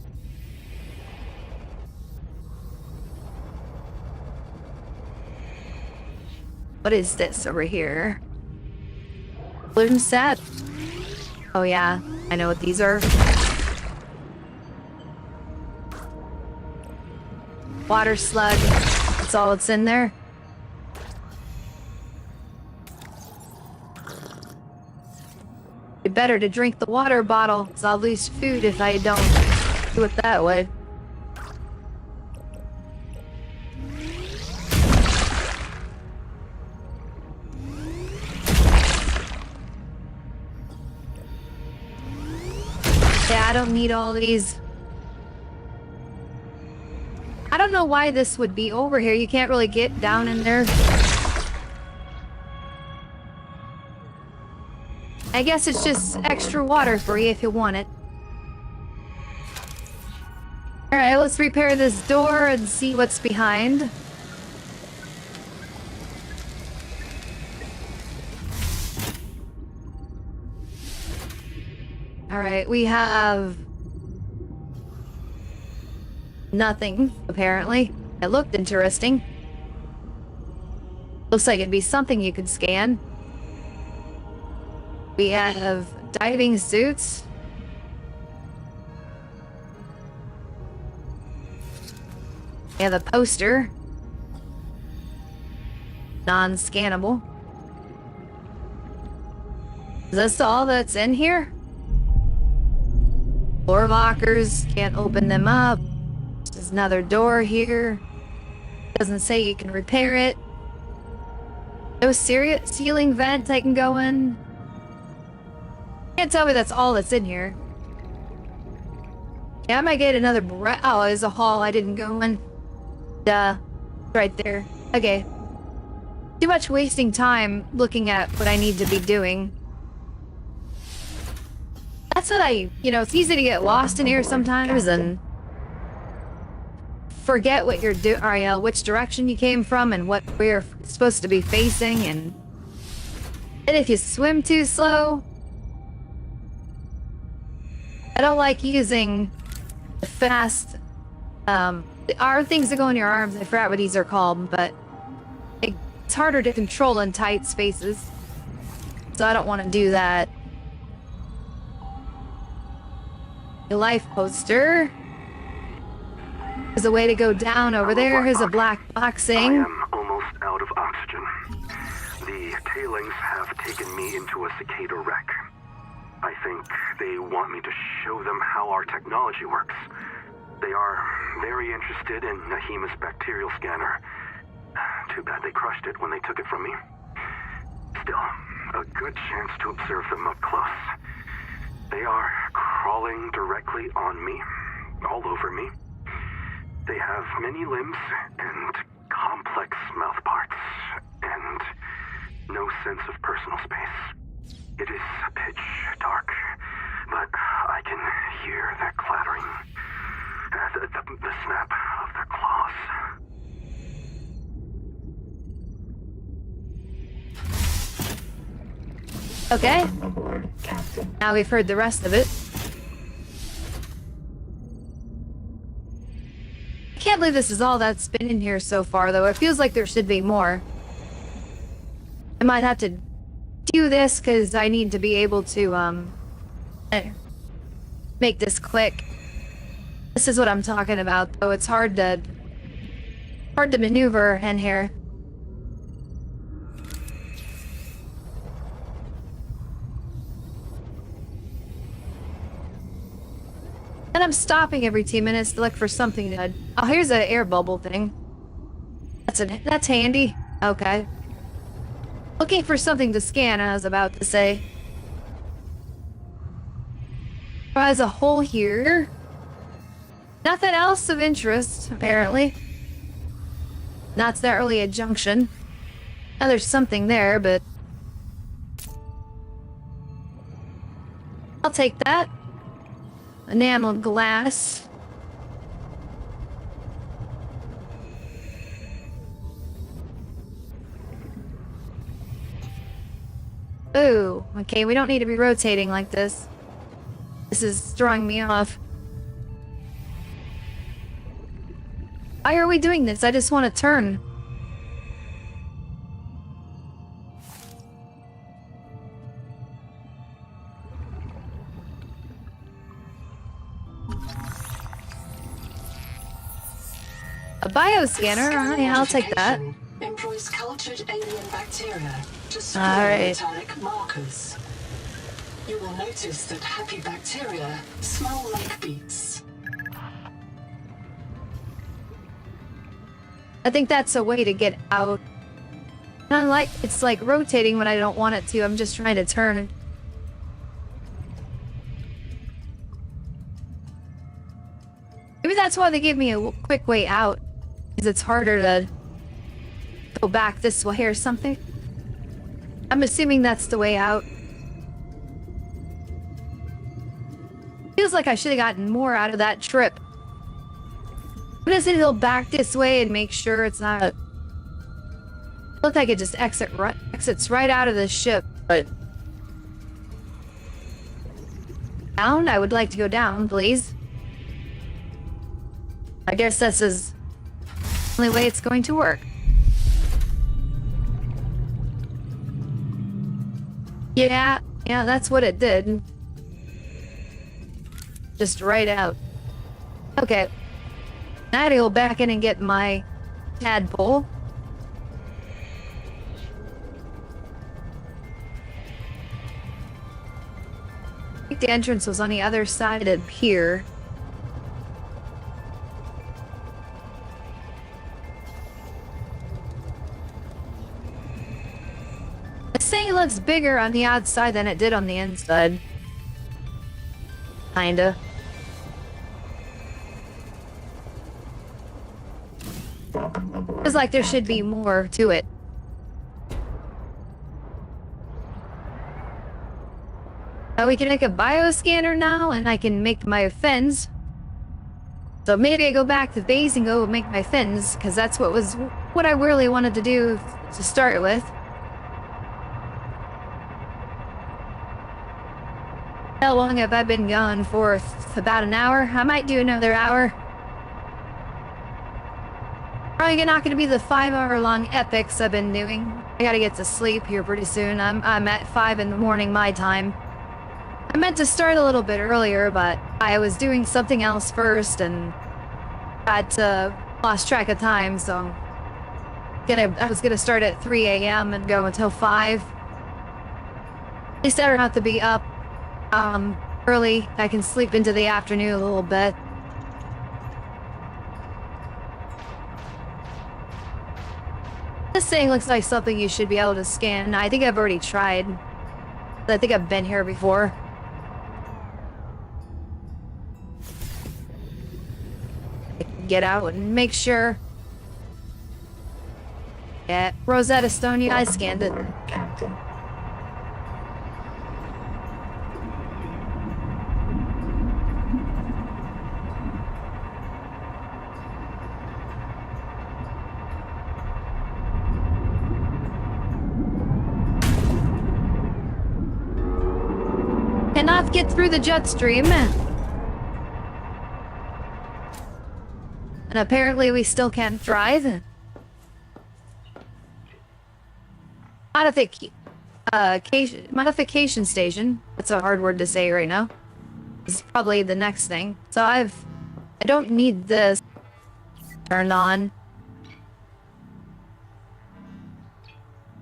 What is this over here? Balloon set. Oh yeah, I know what these are. Water slug. That's all that's in there. Be better to drink the water bottle, cause I'll lose food if I don't do it that way. Yeah, I don't need all these. I don't know why this would be over here. You can't really get down in there. I guess it's just extra water for you if you want it. Alright, let's repair this door and see what's behind. Alright, we have nothing, apparently. It looked interesting. Looks like it'd be something you could scan. We have diving suits. We have a poster. Non-scannable. Is this all that's in here? Floor lockers, can't open them up. There's another door here. Doesn't say you can repair it. No ceiling vent I can go in. Can't tell me that's all that's in here. Yeah, I might get another oh, there's a hall I didn't go in. Duh. Right there. Okay. Too much wasting time looking at what I need to be doing. That's what it's easy to get lost in here sometimes and forget what you're doing, or which direction you came from and what we're supposed to be facing, and if you swim too slow. I don't like using the fast, are things that go in your arms. I forgot what these are called, but it's harder to control in tight spaces. So I don't want to do that. A life poster. There's a way to go down over there. Here's a black box I thing. am almost out of oxygen. The tailings have taken me into a cicada wreck. I think they want me to show them how our technology works. They are very interested in Nahima's bacterial scanner. Too bad they crushed it when they took it from me. Still, a good chance to observe them up close. They are crawling directly on me, all over me. They have many limbs and complex mouth parts, and no sense of personal space. It is pitch dark, but I can hear their clattering, the snap of their claws. Okay, Aboard, Captain. now we've heard the rest of it. I can't believe this is all that's been in here so far, though. It feels like there should be more. I might have to do this because I need to be able to, make this click. This is what I'm talking about, though. It's hard to maneuver in here. And I'm stopping every 2 minutes to look for something to... Oh, here's an air bubble thing. That's handy. Okay. Looking for something to scan, I was about to say. There's a hole here. Nothing else of interest, apparently. Not that really a junction. Now there's something there, but... I'll take that. Enameled glass. Ooh, okay, we don't need to be rotating like this. This is throwing me off. Why are we doing this? I just want to turn. A bioscanner? Yeah, I'll take that. Employs cultured alien bacteria to store Alright. metallic markers. You will notice that happy bacteria smell like beets. I think that's a way to get out. Not it's like rotating when I don't want it to. I'm just trying to turn. Maybe that's why they gave me a quick way out. Because it's harder to go back this way or something. I'm assuming that's the way out. Feels like I should have gotten more out of that trip. What is it? He'll back this way and make sure it's not. Looked like it just exits right out of the ship, but down. I would like to go down, please. I guess this is the only way it's going to work. Yeah, that's what it did. Just right out. Okay. Now I had to go back in and get my tadpole. I think the entrance was on the other side of here. This thing looks bigger on the outside than it did on the inside. Kinda. Feels like there should be more to it. We can make a bioscanner now, and I can make my fins. So maybe I go back to base and go make my fins, because that's what I really wanted to do to start with. How long have I been gone for? About an hour? I might do another hour. Probably not going to be the 5-hour-long epics I've been doing. I gotta get to sleep here pretty soon. I'm at 5 in the morning my time. I meant to start a little bit earlier, but I was doing something else first and lost track of time, so I was gonna start at 3 a.m. and go until 5. At least I don't have to be up early. I can sleep into the afternoon a little bit. This thing looks like something you should be able to scan. I think I've already tried. I think I've been here before. I can get out and make sure. Yeah, Rosetta Stone, yeah, I scanned it. Captain. Cannot get through the jet stream. And apparently we still can't drive. Modification station. That's a hard word to say right now. Is probably the next thing. So I don't need this turned on.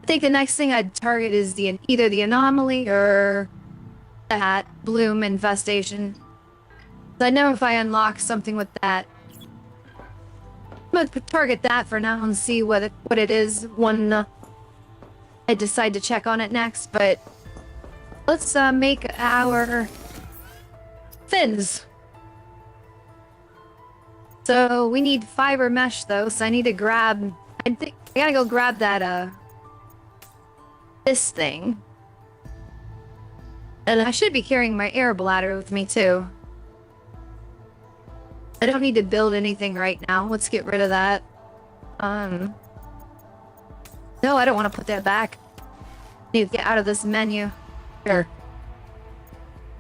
I think the next thing I'd target is either the anomaly or that bloom infestation. So I know if I unlock something with that, I'm gonna target that for now and see what it is when I decide to check on it next. But let's make our fins. So we need fiber mesh though, so I need to grab. I gotta go grab that this thing. And I should be carrying my air bladder with me too. I don't need to build anything right now. Let's get rid of that. No, I don't want to put that back. Need to get out of this menu. Here.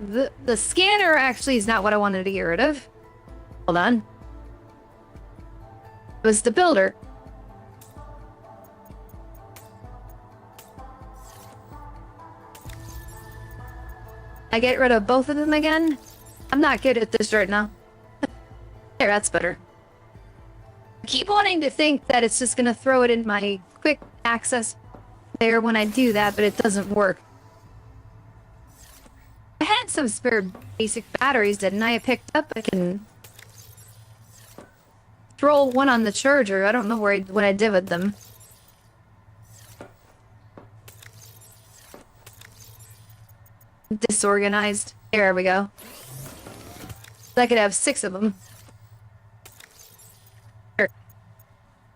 The scanner actually is not what I wanted to get rid of. Hold on. It was the builder. I get rid of both of them again? I'm not good at this right now. There, that's better. I keep wanting to think that it's just gonna throw it in my quick access there when I do that, but it doesn't work. I had some spare basic batteries, didn't I? I picked up. I can throw one on the charger. I don't know what I did with them. Disorganized. There we go. I could have 6 of them. Here.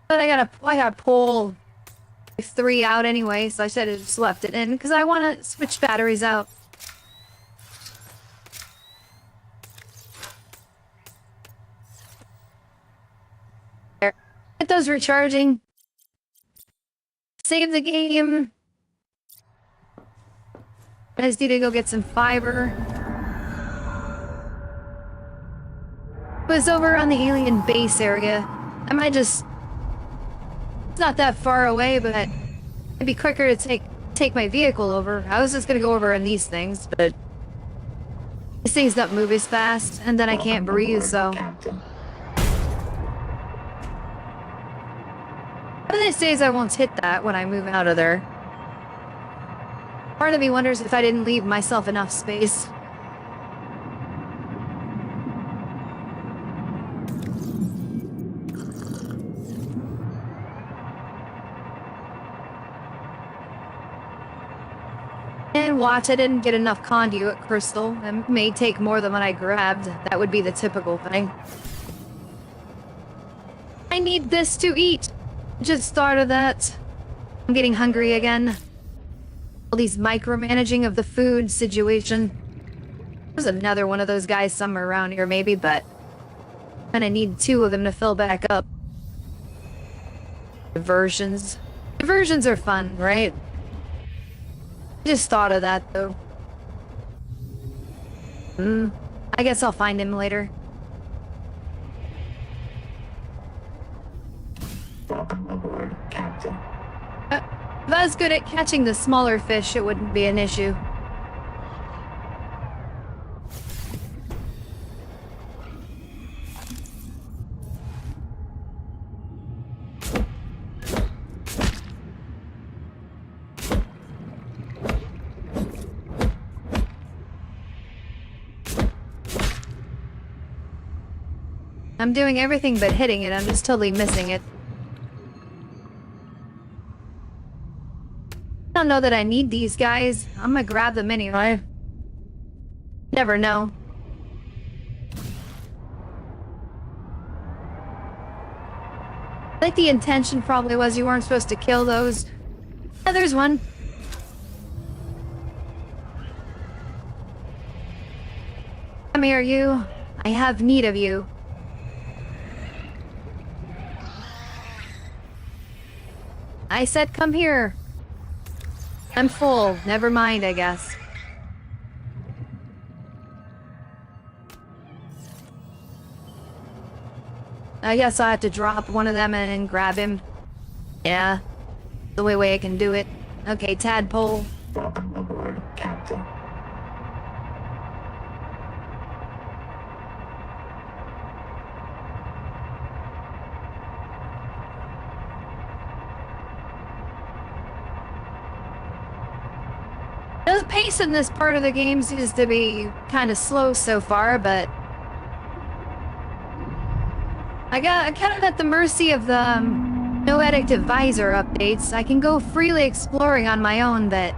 But I gotta pull 3 out anyway, so I should have just left it in because I want to switch batteries out. There. Get those recharging. Save the game. I just need to go get some fiber. It was over on the alien base area. I might just... It's not that far away, but it'd be quicker to take my vehicle over. I was just gonna go over on these things, but... These things don't move as fast, and then I can't breathe, so... Captain. One of these days I won't hit that when I move out of there. Part of me wonders if I didn't leave myself enough space. And watch, I didn't get enough conduit crystal. It may take more than what I grabbed. That would be the typical thing. I need this to eat. Just thought of that. I'm getting hungry again. All these micromanaging of the food situation. There's another one of those guys somewhere around here maybe, but I'm gonna need 2 of them to fill back up. Diversions. Diversions are fun, right? I just thought of that though. I guess I'll find him later. Welcome aboard, Captain. If I was good at catching the smaller fish, it wouldn't be an issue. I'm doing everything but hitting it. I'm just totally missing it. I don't know that I need these guys. I'm gonna grab them anyway. Never know. I think the intention probably was you weren't supposed to kill those. Yeah, there's one. Come here, you. I have need of you. I said come here. I'm full. Never mind, I guess. I guess I have to drop one of them and grab him. Yeah. The only way I can do it. Okay, tadpole. Welcome aboard, Captain. The pace in this part of the game seems to be kind of slow so far, but I'm kind of at the mercy of the noetic advisor updates. I can go freely exploring on my own, but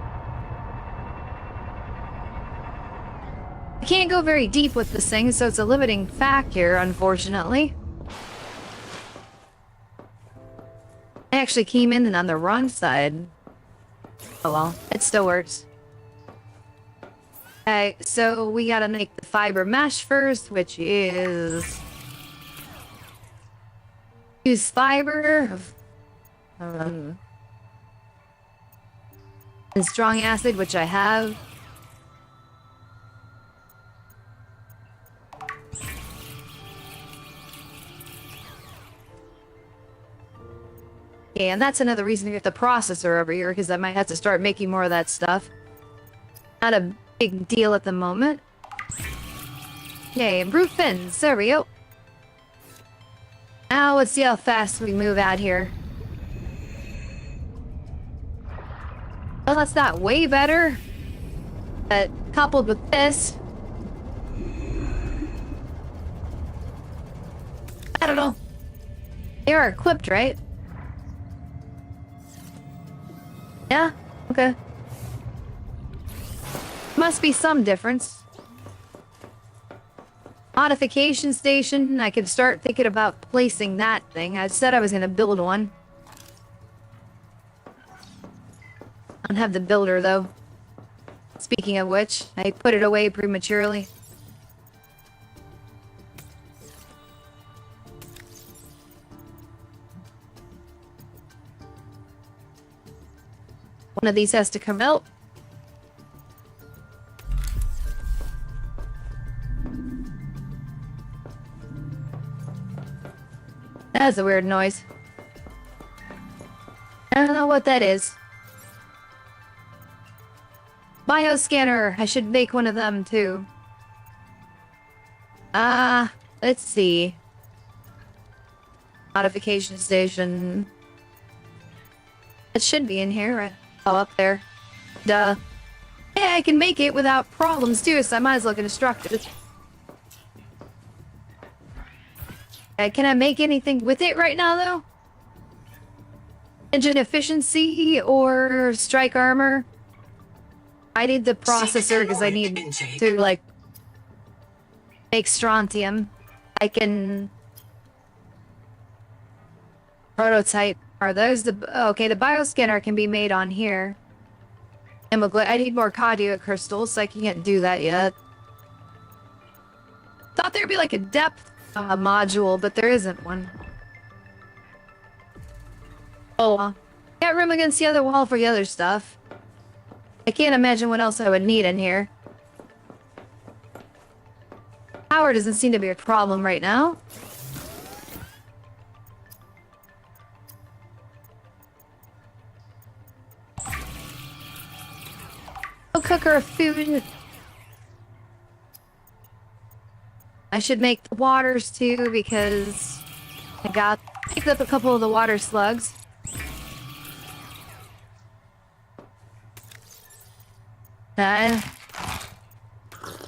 I can't go very deep with this thing, so it's a limiting factor, unfortunately. I actually came in on the wrong side. Oh well, it still works. Okay, so we gotta make the fiber mesh first, which is use fiber and strong acid, which I have. Okay, and that's another reason to get the processor over here, because I might have to start making more of that stuff. Not a big deal at the moment. Okay, improved fins. There we go. Now let's see how fast we move out here. Well, that's not way better. But coupled with this, I don't know. They are equipped, right? Yeah? Okay. Must be some difference. Modification station. I could start thinking about placing that thing. I said I was going to build one. I don't have the builder, though. Speaking of which, I put it away prematurely. One of these has to come out. That's a weird noise. I don't know what that is. Bioscanner. I should make one of them too. Let's see. Modification station. It should be in here, right? Oh, up there. Duh. Yeah, I can make it without problems too, so I might as well construct it. Can I make anything with it right now, though? Engine efficiency or strike armor? I need the processor because I need to, like, make strontium. I can prototype. Are those the... Okay, the bioscanner can be made on here. I need more cardio crystals, so I can't do that yet. Thought there'd be, like, a depth module, but there isn't one. Oh, well. Got room against the other wall for the other stuff. I can't imagine what else I would need in here. Power doesn't seem to be a problem right now. I'll cook her food. I should make the waters too because I picked up a couple of the water slugs.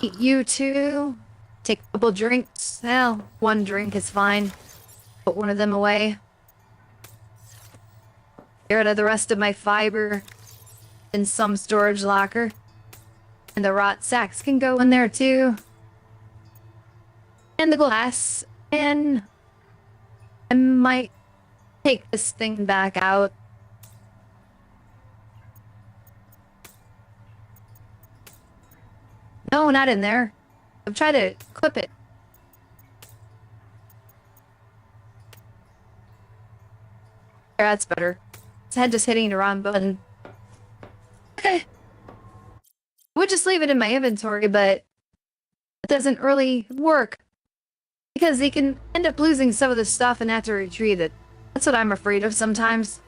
Eat you too. take a couple drinks. Well, one drink is fine. Put one of them away. Get rid of the rest of my fiber in some storage locker. And the rot sacks can go in there too. And the glass. And I might take this thing back out. No, not in there. I'm trying to clip it. There, that's better. His head just hitting the wrong button. I would just leave it in my inventory, but it doesn't really work. Because he can end up losing some of the stuff and have to retrieve it. That's what I'm afraid of sometimes.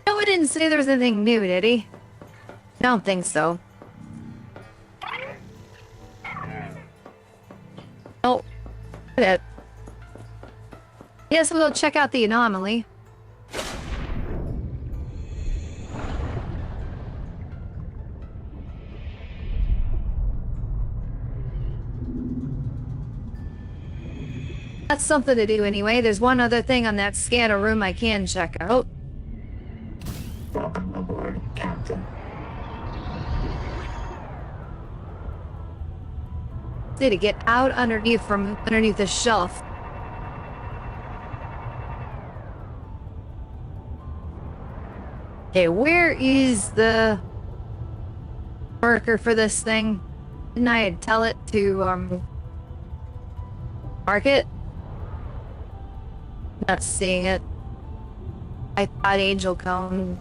No, I didn't say there was anything new, did he? I don't think so. Oh, look at it. Yes, we'll check out the anomaly. That's something to do anyway. There's one other thing on that scanner room I can check out. Welcome aboard, Captain. See, to get out underneath from underneath the shelf. Okay, where is the marker for this thing? Didn't I tell it to mark it? Not seeing it. I thought Angel Cone.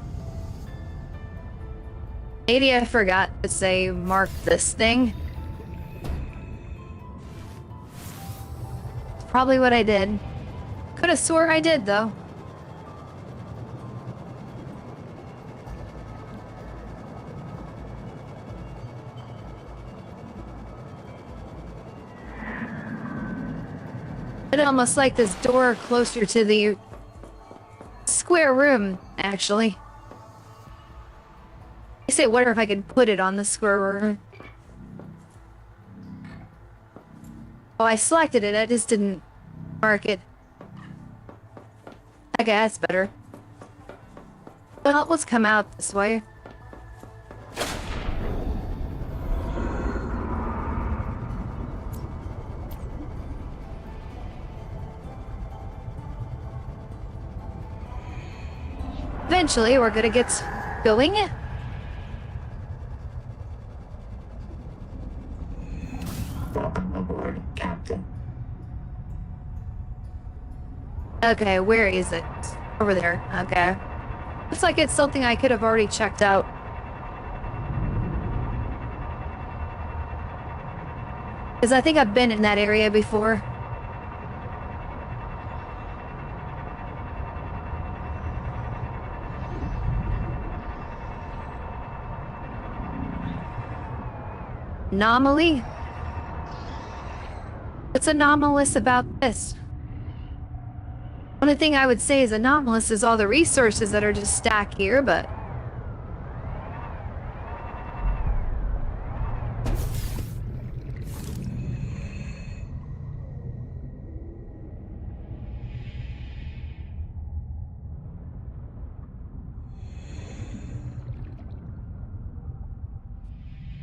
Maybe I forgot to say mark this thing. It's probably what I did. Could have swore I did though. It's almost like this door closer to the square room, actually. I say, wonder if I could put it on the square room. Oh, I selected it, I just didn't mark it. Okay, that's better. Well, let's come out this way. Eventually, we're gonna get going. Welcome aboard, Captain. Okay, where is it? Over there. Okay. Looks like it's something I could have already checked out. Because I think I've been in that area before. Anomaly? What's anomalous about this? Only thing I would say is anomalous is all the resources that are just stacked here, but...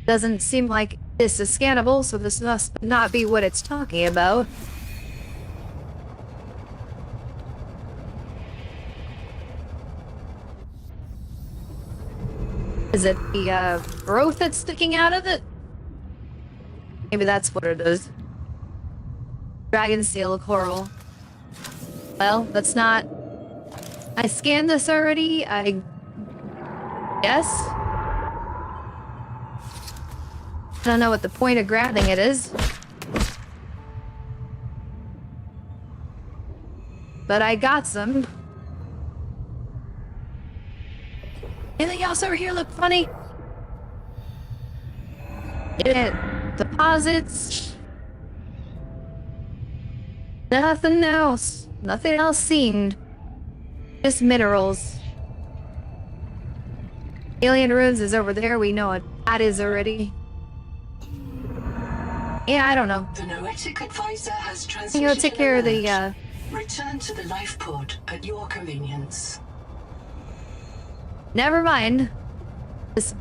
Doesn't seem like this is scannable, so this must not be what it's talking about. Is it the growth that's sticking out of it? Maybe that's what it is. Dragon seal coral. Well, that's not... I scanned this already, I guess? I don't know what the point of grabbing it is. But I got some. Anything else over here look funny? It deposits. Nothing else. Nothing else seemed. Just minerals. Alien ruins is over there. We know what that is already. Yeah, I don't know. The Noetic advisor has You transmitted go take care of the, an alert. Return to the life pod at your convenience. Never mind.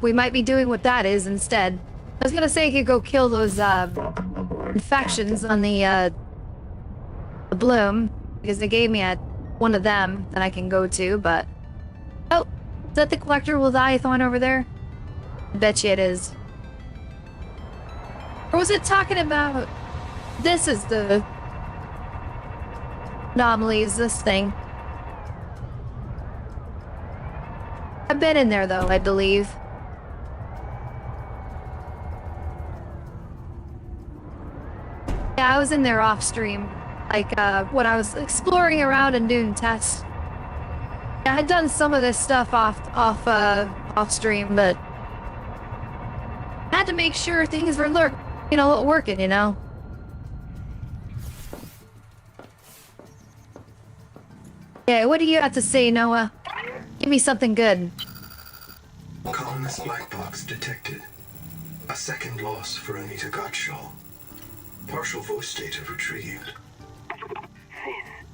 We might be doing what that is instead. I was gonna say you could go kill those, infections on the bloom, because they gave me one of them that I can go to, but... Oh, is that the collector Leviathan over there? I bet you it is. Or was it talking about... This is the... anomalies, this thing. I've been in there, though, I believe. Yeah, I was in there off-stream. Like, when I was exploring around and doing tests. Yeah, I'd done some of this stuff off-stream, but... had to make sure things were working, you know? Yeah, what do you have to say, Noah? Give me something good. Colonist black box detected. A second loss for Anita Gottschall. Partial voice data retrieved.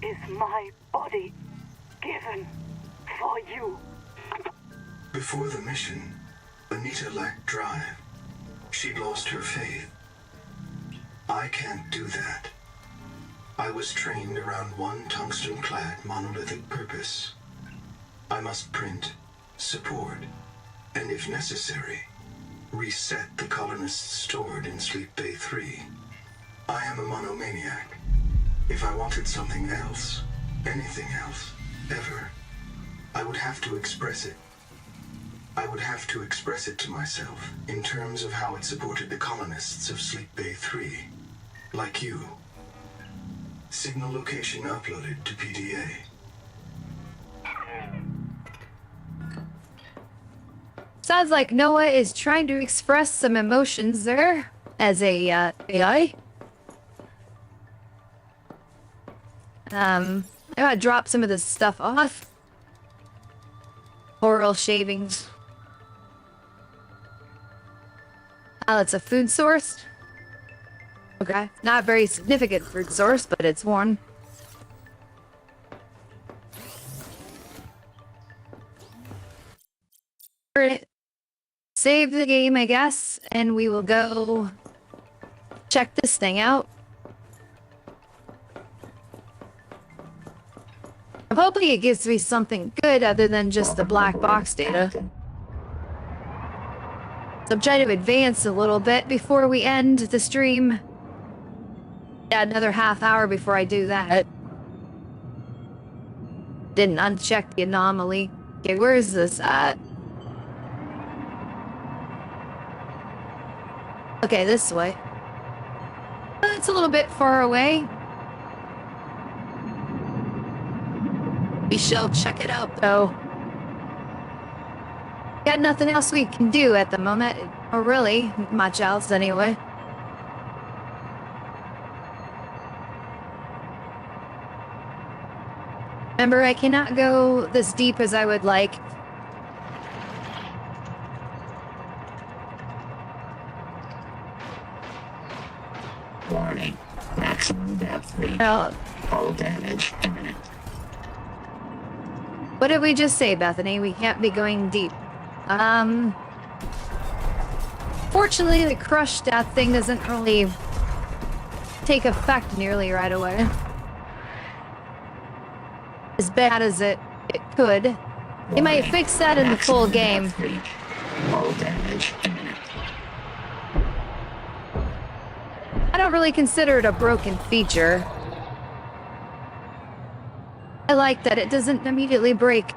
This is my body, given for you. Before the mission, Anita lacked drive. She'd lost her faith. I can't do that. I was trained around one tungsten-clad monolithic purpose. I must print, support, and if necessary, reset the colonists stored in Sleep Bay 3. I am a monomaniac. If I wanted something else, anything else, ever, I would have to express it. I would have to express it to myself in terms of how it supported the colonists of Sleep Bay 3. Like you. Signal location uploaded to PDA. Sounds like Noah is trying to express some emotions there as a AI. I gotta drop some of this stuff off. Oral shavings. Oh, it's a food source. Okay, not a very significant food source, but it's one. Alright. Save the game, I guess, and we will go check this thing out. I'm hoping it gives me something good other than just the black box data. So I'm trying to advance a little bit before we end the stream. Yeah, another half hour before I do that. Didn't uncheck the anomaly. Okay, where is this at? Okay, this way. It's a little bit far away. We shall check it out, though. Got nothing else we can do at the moment. Or really, much else anyway. Remember, I cannot go this deep as I would like. Warning. Maximum depth reach. Well, Hull damage imminent. what did we just say, Bethany? We can't be going deep. Fortunately, the crush death thing doesn't really take effect nearly right away. As bad as it could. They might fix that in the full game. Hull damage imminent. I don't really consider it a broken feature. I like that it doesn't immediately break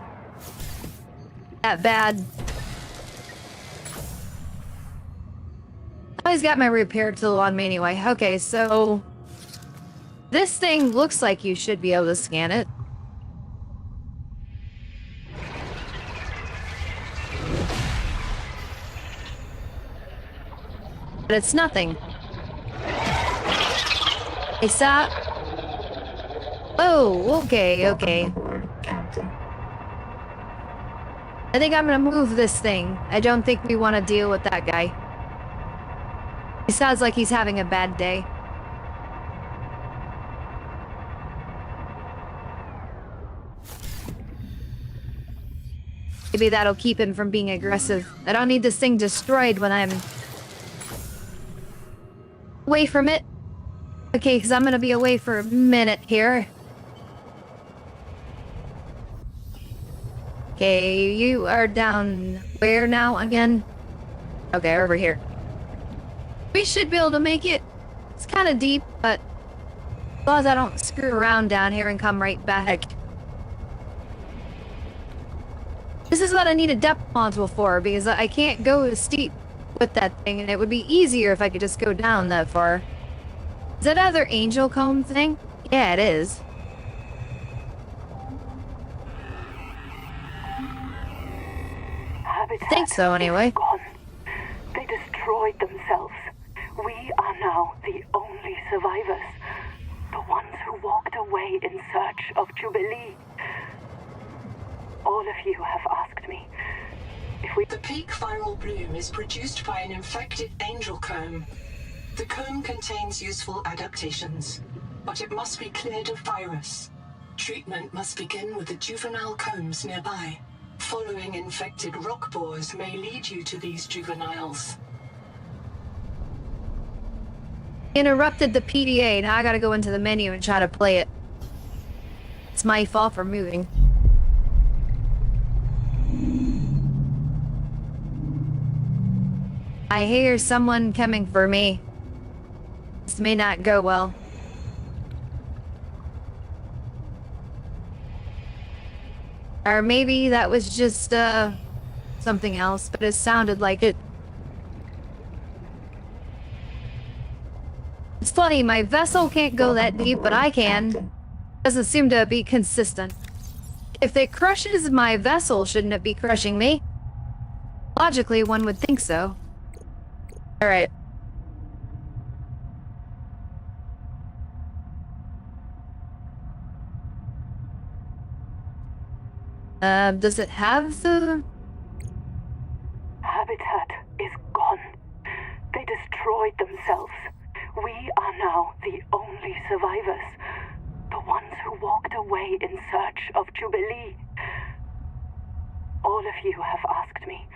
that bad. I always got my repair tool on me anyway. Okay, so this thing looks like you should be able to scan it. But it's nothing. It's that. Oh, okay. I think I'm gonna move this thing. I don't think we want to deal with that guy. He sounds like he's having a bad day. Maybe that'll keep him from being aggressive. I don't need this thing destroyed when I'm away from it. Okay, because I'm gonna be away for a minute here. Okay, you are down where now again? Okay, over here. We should be able to make it. It's kind of deep, but as long as I don't screw around down here and come right back. This is what I need a depth module for, because I can't go as steep with that thing, and it would be easier if I could just go down that far. Is that other angel comb thing? Yeah, it is. I think so, anyway. Gone. They destroyed themselves. We are now the only survivors. The ones who walked away in search of Jubilee. All of you have asked me if we... The peak viral bloom is produced by an infected angel comb. The comb contains useful adaptations, but it must be cleared of virus. Treatment must begin with the juvenile combs nearby. Following infected rock boars may lead you to these juveniles. Interrupted the PDA. Now I gotta go into the menu and try to play it. It's my fault for moving. I hear someone coming for me. This may not go well. Or maybe that was just, something else, but it sounded like it. It's funny, my vessel can't go that deep, but I can. Doesn't seem to be consistent. If it crushes my vessel, shouldn't it be crushing me? Logically, one would think so. Alright. Does it have the... Habitat is gone. They destroyed themselves. We are now the only survivors. The ones who walked away in search of Jubilee. All of you have asked me,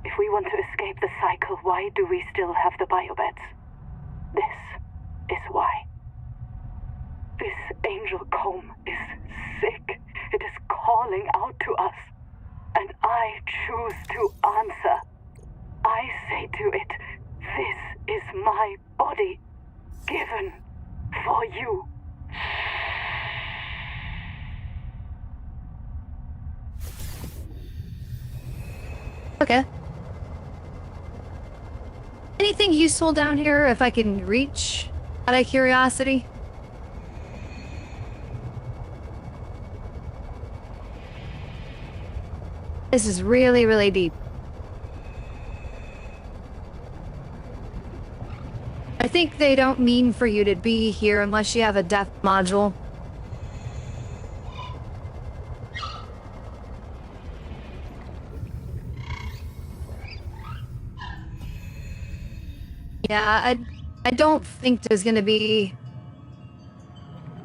if we want to escape the cycle, why do we still have the biobeds? This is why. This angel comb is sick. It is calling out to us. And I choose to answer. I say to it, this is my body, given for you. Okay. Anything useful down here if I can reach? Out of curiosity? This is really, really deep. I think they don't mean for you to be here unless you have a depth module. Yeah, I don't think there's gonna be...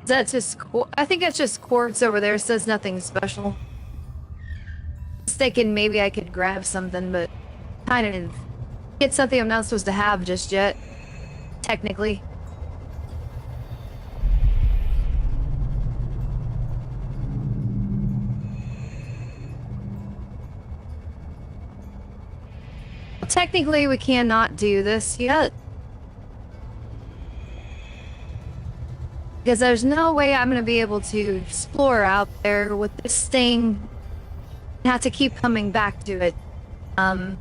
That's just... I think that's just quartz over there. It says nothing special. I was thinking maybe I could grab something, but kind of get something I'm not supposed to have just yet. Technically. Technically, we cannot do this yet. Because there's no way I'm going to be able to explore out there with this thing. And have to keep coming back to it. To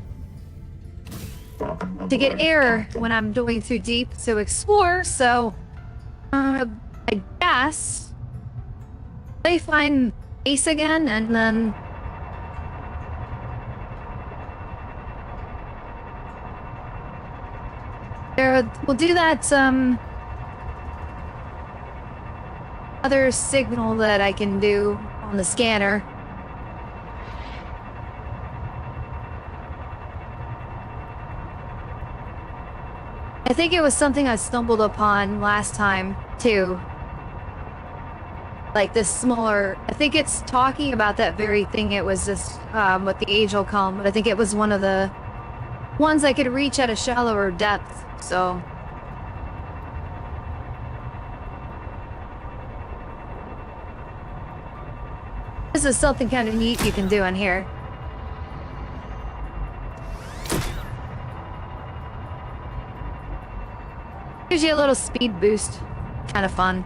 get air when I'm going too deep to explore, so... I guess... They find Ace again, and then... We'll do that, other signal that I can do on the scanner. I think it was something I stumbled upon last time, too. Like this smaller... I think it's talking about that very thing. It was this, what the age will come. But I think it was one of the ones I could reach at a shallower depth, so... This is something kind of neat you can do in here. Gives you a little speed boost. Kind of fun.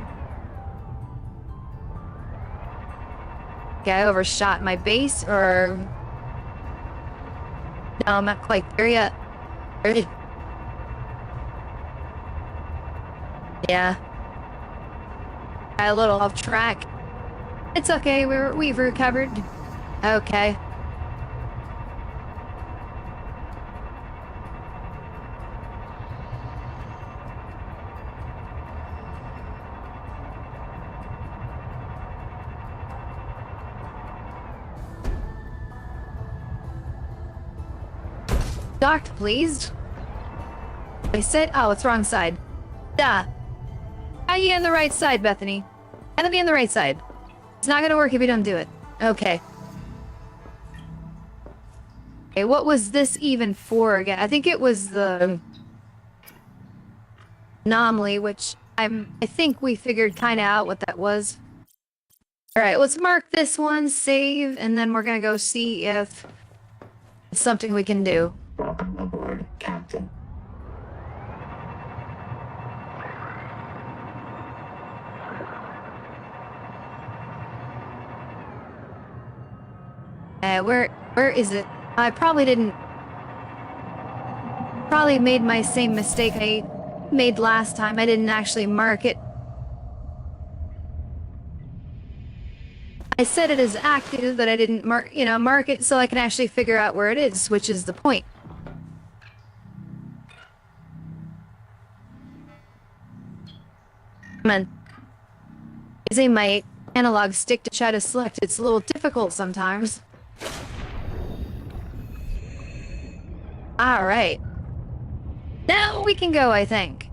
Okay, I overshot my base, or... No, I'm not quite there yet. Yeah. Got a little off track. It's okay, we've recovered. Okay. Docked, please. I said, oh, it's wrong side. Duh. How you on the right side, Bethany? Gotta be on the right side. It's not gonna work if you don't do it. Okay. Okay, what was this even for again? I think it was the anomaly, which I think we figured kind of out what that was. Alright, let's mark this one, save, and then we're gonna go see if it's something we can do. Welcome aboard, Captain. Where is it? I probably made my same mistake I made last time. I didn't actually mark it. I set it as active, but I didn't mark it so I can actually figure out where it is, which is the point. Come on. Using my analog stick to try to select, it's a little difficult sometimes. Alright. Now we can go, I think.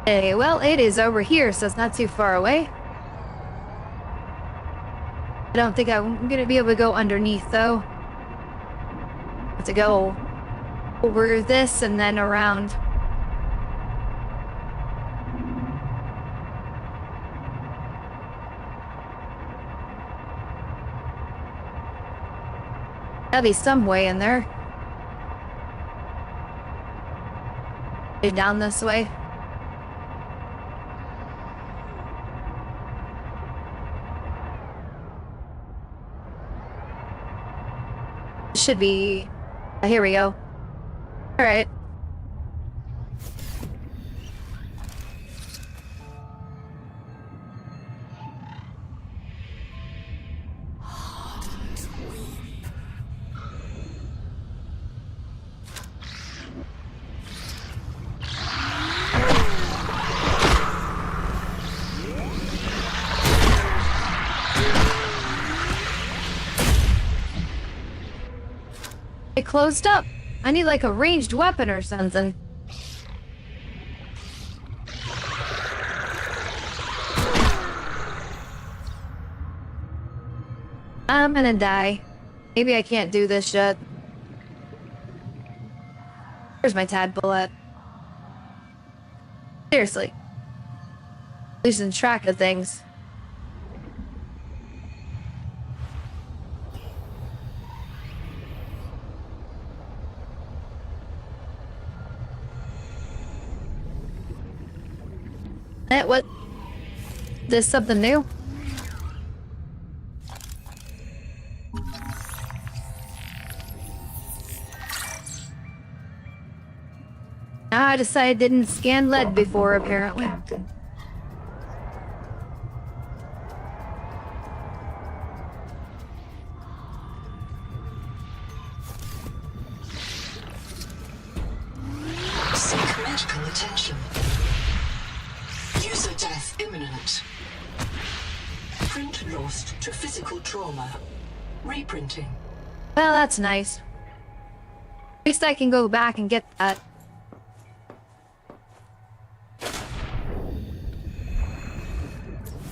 Hey, well, it is over here, so it's not too far away. I don't think I'm gonna be able to go underneath, though. Have to go over this and then around. There'll be some way in there. Down this way. Should be... here we go. Alright. It closed up. I need like a ranged weapon or something. I'm gonna die. Maybe I can't do this yet. Where's my tadpole at? Seriously. Losing track of things. What? This something new? I decided I didn't scan lead before, apparently. Captain. Seek medical attention. User death imminent. Print lost to physical trauma. Reprinting. Well, that's nice. At least I can go back and get that.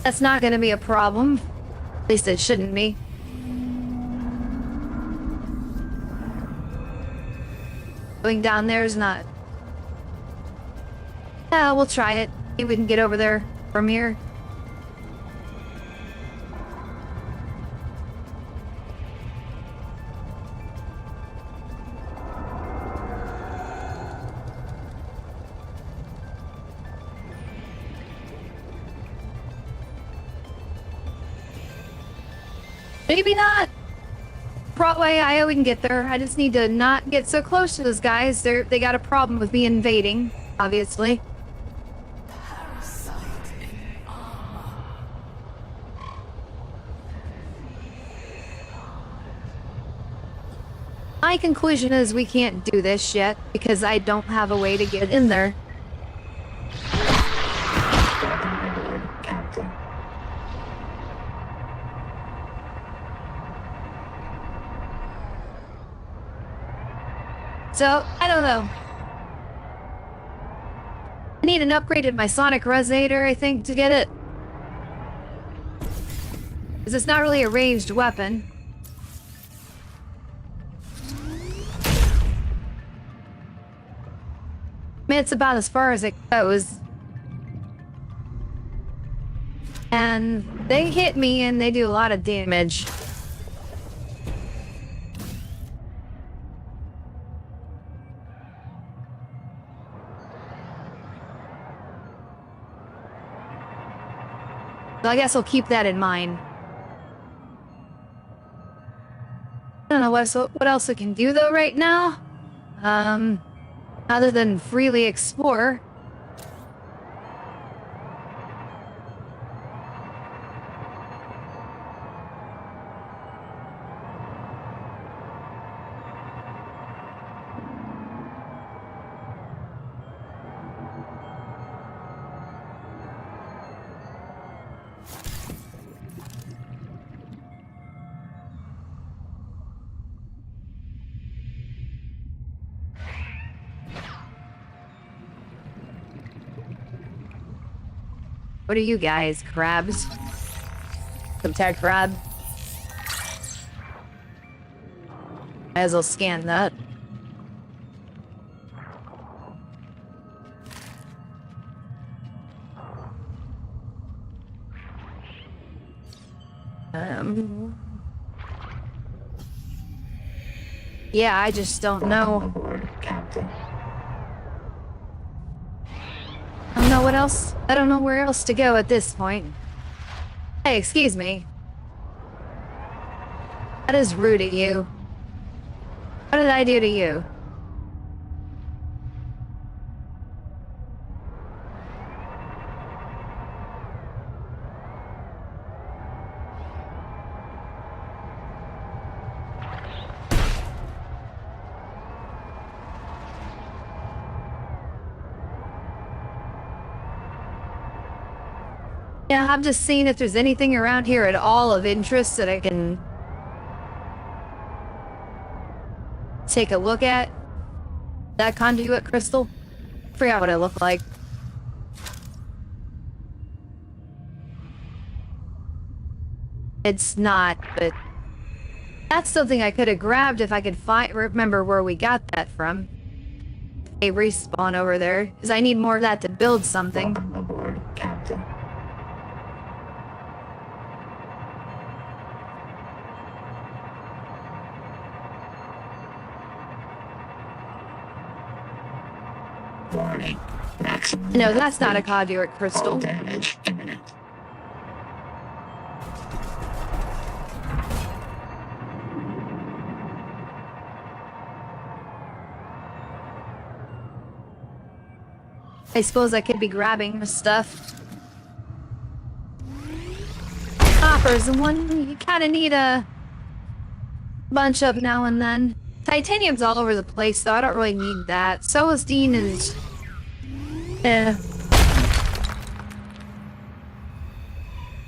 That's not gonna be a problem. At least it shouldn't be. Going down there is not. Yeah, we'll try it. Maybe we can get over there from here. Maybe not. Broadway, we can get there. I just need to not get so close to those guys. They got a problem with me invading, obviously. My conclusion is we can't do this yet because I don't have a way to get in there. Captain. So, I don't know. I need an upgrade in my sonic resonator, I think, to get it. Because it's not really a ranged weapon. I mean, it's about as far as it goes. And they hit me and they do a lot of damage. So I guess I'll keep that in mind. I don't know what else I can do though right now. Other than freely explore. What are you guys, crabs? Some tag crab. Might as well scan that. Yeah, I just don't know. Aboard, Captain. I don't know what else. I don't know where else to go at this point. Hey, excuse me. That is rude of you. What did I do to you? Yeah, I'm just seeing if there's anything around here at all of interest that I can take a look at. That conduit crystal? I forgot what it looked like. It's not, but that's something I could have grabbed if I could remember where we got that from. A respawn over there, because I need more of that to build something. Welcome aboard, Captain. Warning. Maximum. No, that's not a conduit crystal. Damage imminent. I suppose I could be grabbing the stuff. Copper's the one you kind of need a bunch of now and then. Titanium's all over the place, so I don't really need that. Celestine is...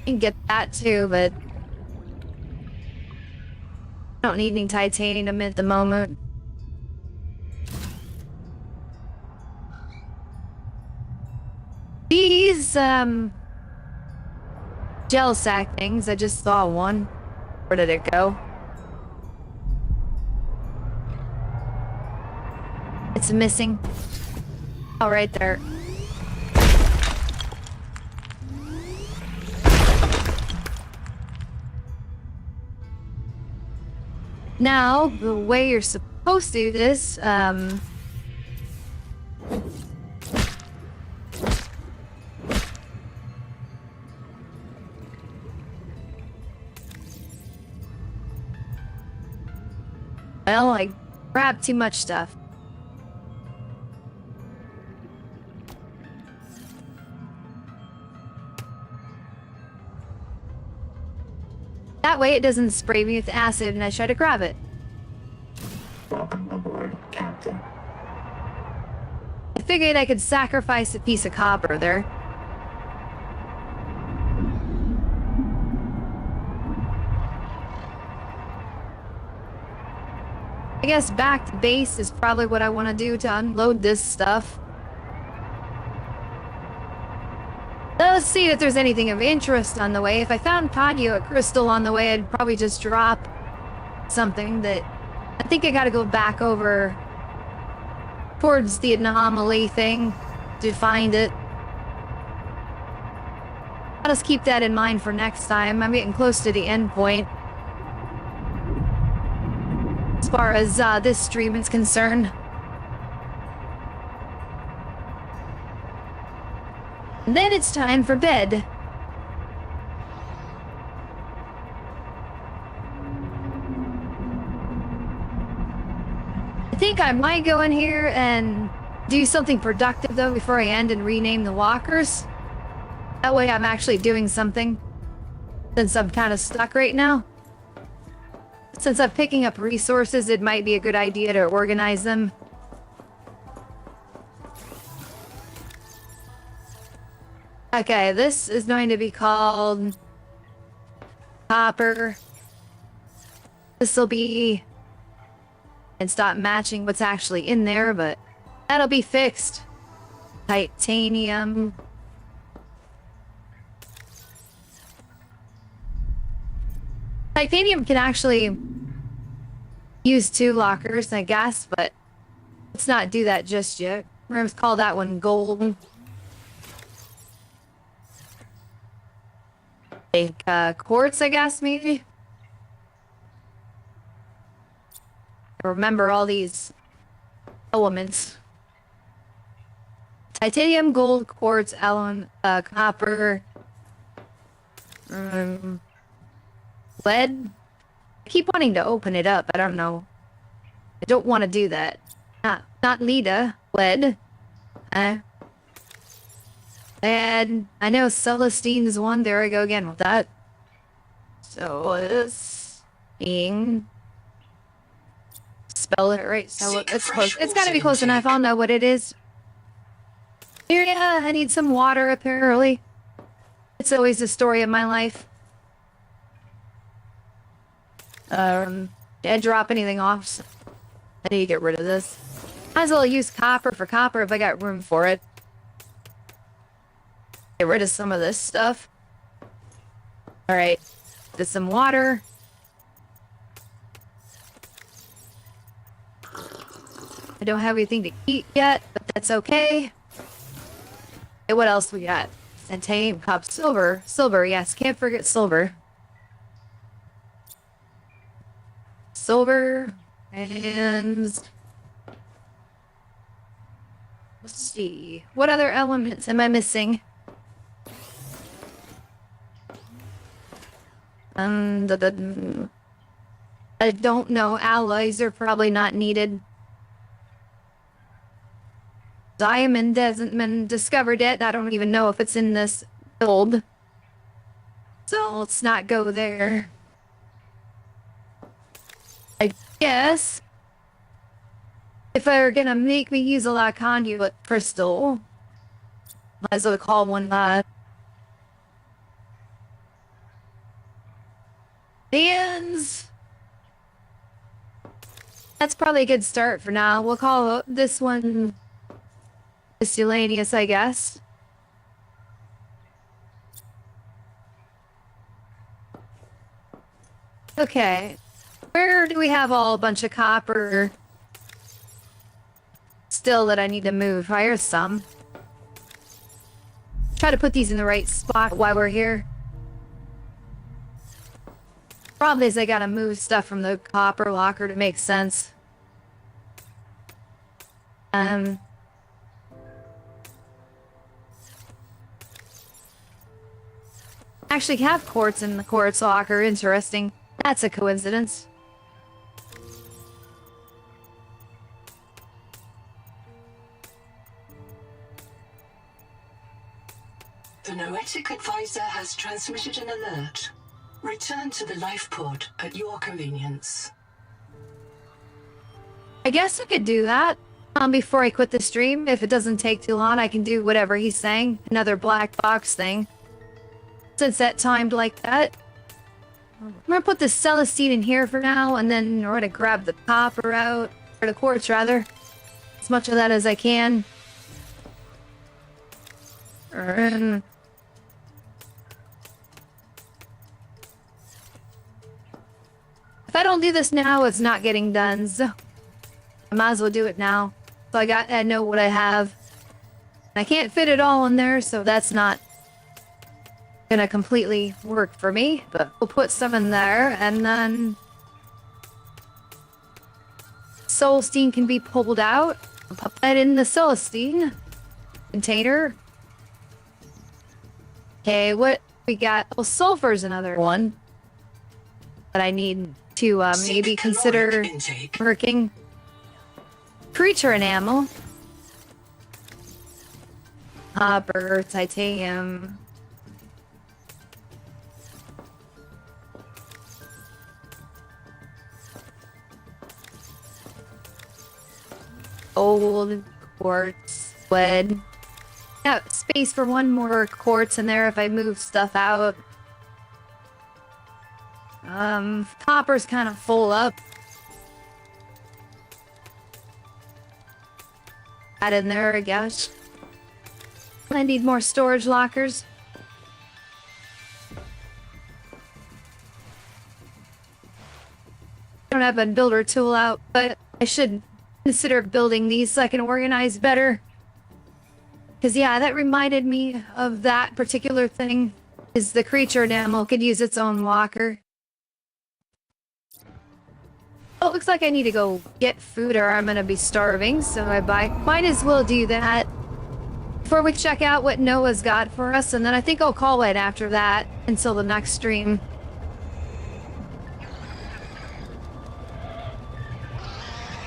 can get that too, but I don't need any titanium at the moment. These, gel sack things, I just saw one. Where did it go? It's missing. Oh, right there. Now, the way you're supposed to do this, well, I grabbed too much stuff. That way it doesn't spray me with acid and I try to grab it. Welcome aboard, Captain. I figured I could sacrifice a piece of copper there. I guess back to base is probably what I want to do to unload this stuff. Let's see if there's anything of interest on the way. If I found conduit crystal on the way, I'd probably just drop something that... I think I gotta go back over towards the anomaly thing to find it. I'll just keep that in mind for next time. I'm getting close to the end point. As far as this stream is concerned. And then it's time for bed. I think I might go in here and do something productive though before I end and rename the walkers. That way I'm actually doing something, since I'm kind of stuck right now. Since I'm picking up resources, it might be a good idea to organize them. Okay, this is going to be called copper. This will be... and stop matching what's actually in there, but that'll be fixed. Titanium. Titanium can actually use 2 lockers, I guess, but let's not do that just yet. We're gonna call that one gold. Like, quartz, I guess, maybe? Remember all these elements. Titanium, gold, quartz, copper, lead. I keep wanting to open it up. I don't know. I don't want to do that. Not Lita. Lead. And I know Celestine's one. There I go again with that. So it's being... spell it right. So it's close. It's gotta be close enough. I'll know what it is. Here, yeah, I need some water apparently. It's always the story of my life. Did I drop anything off? So I need to get rid of this. Might as well use copper for copper if I got room for it. Get rid of some of this stuff. Alright. Get some water. I don't have anything to eat yet, but that's okay. Okay, what else we got? Titanium cup, silver. Silver, yes, can't forget silver. Silver, and... let's see. What other elements am I missing? I don't know. Alloys are probably not needed. Diamond hasn't been discovered yet. I don't even know if it's in this build. So let's not go there. I guess if they're gonna make me use a lot of conduit crystal, might as well call one Hands. That's probably a good start for now. We'll call this one miscellaneous, I guess. Okay. Where do we have all a bunch of copper still that I need to move? Here's some. Try to put these in the right spot while we're here. Problem is I gotta move stuff from the copper locker to make sense. Actually have quartz in the quartz locker. Interesting. That's a coincidence. The Noetic advisor has transmitted an alert. Return to the life pod at your convenience. I guess I could do that. Before I quit the stream. If it doesn't take too long, I can do whatever he's saying. Another black box thing. Since that timed like that. I'm gonna put the Celestine in here for now, and then we're gonna grab the copper out. Or the quartz, rather. As much of that as I can. If I don't do this now, it's not getting done, so I might as well do it now. So I know what I have. I can't fit it all in there, so that's not gonna completely work for me, but we'll put some in there, and then Celestine can be pulled out. I'll put that in the Celestine container. Okay, what we got? Well, sulfur's another one that I need to maybe consider working. Creature enamel. Copper, titanium. Gold, quartz, lead. Yeah, space for one more quartz in there if I move stuff out. Copper's kind of full up. Add in there, I guess. I need more storage lockers. I don't have a builder tool out, but I should consider building these so I can organize better. Because, yeah, that reminded me of that particular thing. Is the creature enamel could use its own locker. Oh, it looks like I need to go get food or I'm gonna be starving, so might as well do that before we check out what Noah's got for us, and then I think I'll call it after that until the next stream.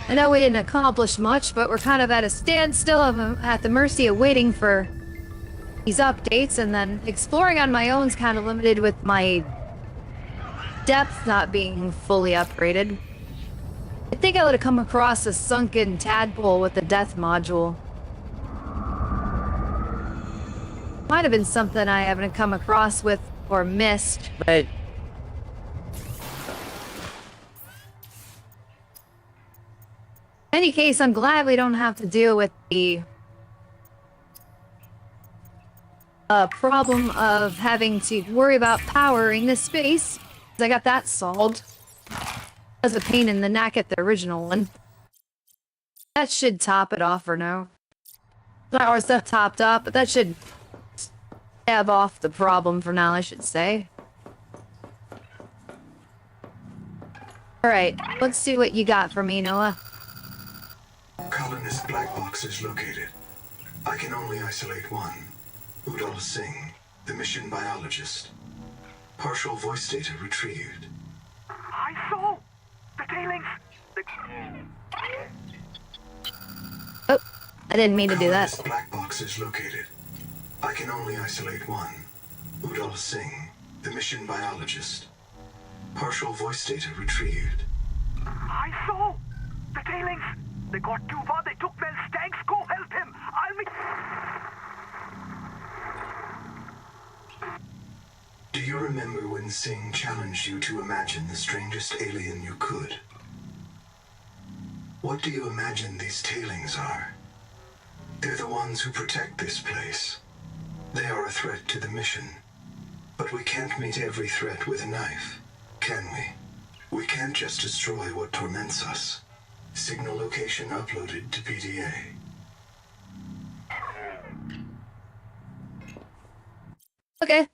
I know we didn't accomplish much, but we're kind of at a standstill at the mercy of waiting for these updates, and then exploring on my own is kind of limited with my depth not being fully upgraded. I think I would have come across a sunken tadpole with the death module. Might have been something I haven't come across with or missed, but... In any case, I'm glad we don't have to deal with the problem of having to worry about powering this space. I got that solved. That was a pain in the neck at the original one. That should top it off for now. Not our stuff topped up, but that should stab off the problem for now, I should say. Alright, let's see what you got for me, Noah. Colonist black box is located. I can only isolate one. Udal Singh, the mission biologist. Partial voice data retrieved. I saw the tailings. Oh, I didn't mean to do that. Colonist black box is located. I can only isolate one. Udal Singh, the mission biologist. Partial voice data retrieved. I saw the tailings. They got too far. They took Mel's tanks. Go help him. I'll meet. Do you remember when Singh challenged you to imagine the strangest alien you could? What do you imagine these tailings are? They're the ones who protect this place. They are a threat to the mission. But we can't meet every threat with a knife, can we? We can't just destroy what torments us. Signal location uploaded to PDA. Okay.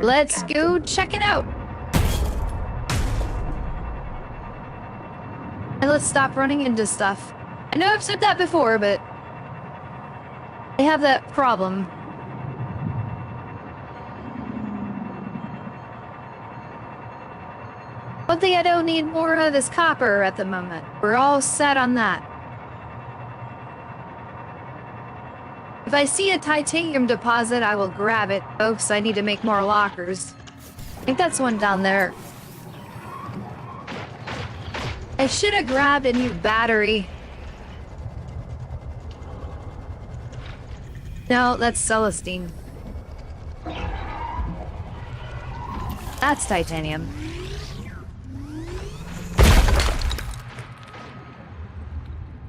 Let's go check it out. And let's stop running into stuff. I know I've said that before, but I have that problem. One thing I don't need more of is copper at the moment. We're all set on that. If I see a titanium deposit, I will grab it. Folks, I need to make more lockers. I think that's one down there. I should have grabbed a new battery. No, that's Celestine. That's titanium.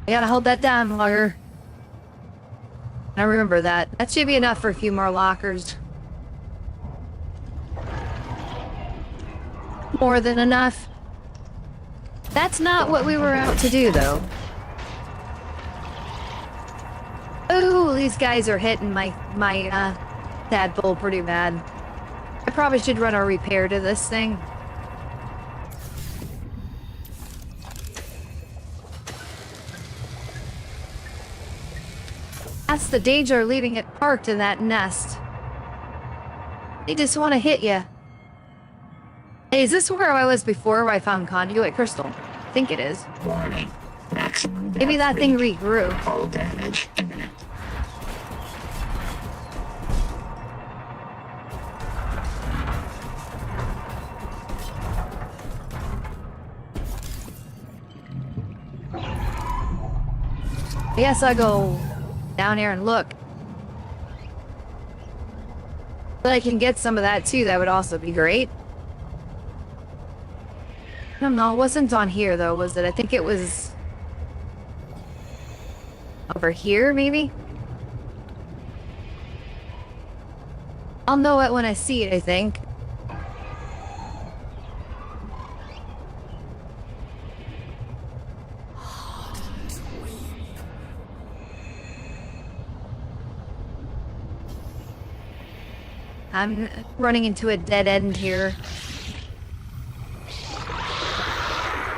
I gotta hold that down longer. I remember that. That should be enough for a few more lockers. More than enough. That's not what we were out to do, though. Oh, these guys are hitting my tadpole pretty bad. I probably should run a repair to this thing. That's the danger of leaving it parked in that nest. They just want to hit you. Hey, is this where I was before where I found conduit crystal? I think it is. Warning. Maximum Maybe that thing regrew. Hull damage imminent. I guess I'll go down here and look. But I can get some of that too, that would also be great. I don't know, it wasn't on here though, was it? I think it was over here, maybe? I'll know it when I see it, I think. I'm running into a dead end here.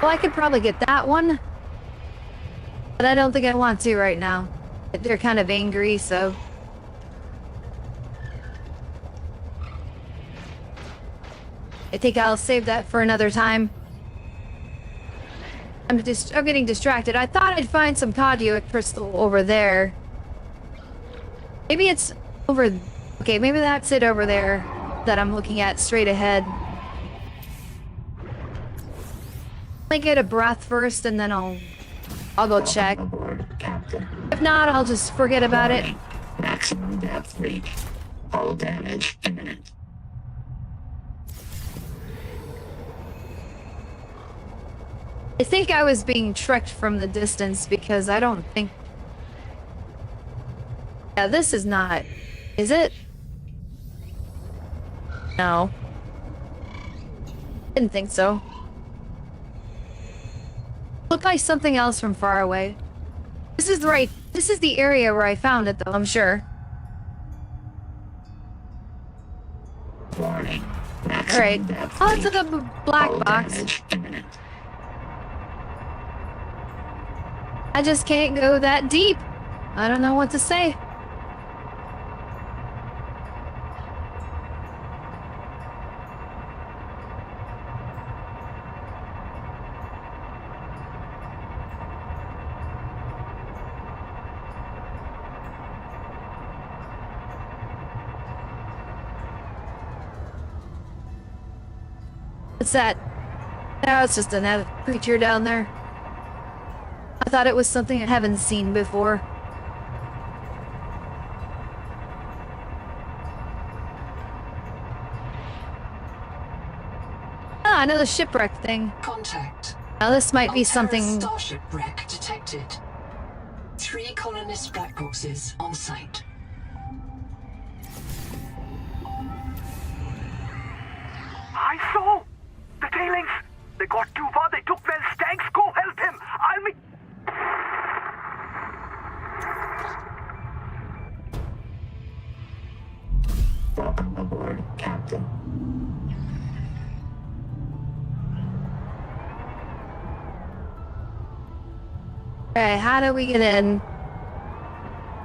Well, I could probably get that one. But I don't think I want to right now. They're kind of angry, so... I think I'll save that for another time. I'm getting distracted. I thought I'd find some conduit crystal over there. Maybe it's over... Okay, maybe that's it over there that I'm looking at straight ahead. Let me get a breath first and then I'll go check. Aboard, Captain. If not, I'll just forget about it. Maximum depth reached. Hull damage imminent. I think I was being trekked from the distance because I don't think... Yeah, this is not... Is it? No. Didn't think so. Looked like something else from far away. This is right. This is the area where I found it, though, I'm sure. Warning. Alright. Oh, it's like a black box. Damage imminent. I just can't go that deep. I don't know what to say. What's that? Oh, it's just another creature down there. I thought it was something I haven't seen before. Ah, another shipwreck thing. Contact. Now this might be Altera's something... starship wreck detected. 3 colonist black boxes on site. I saw the tailings. They got too far. They took Mel's tanks. Go help him. I'll meet. Welcome aboard, Captain. Alright, how do we get in?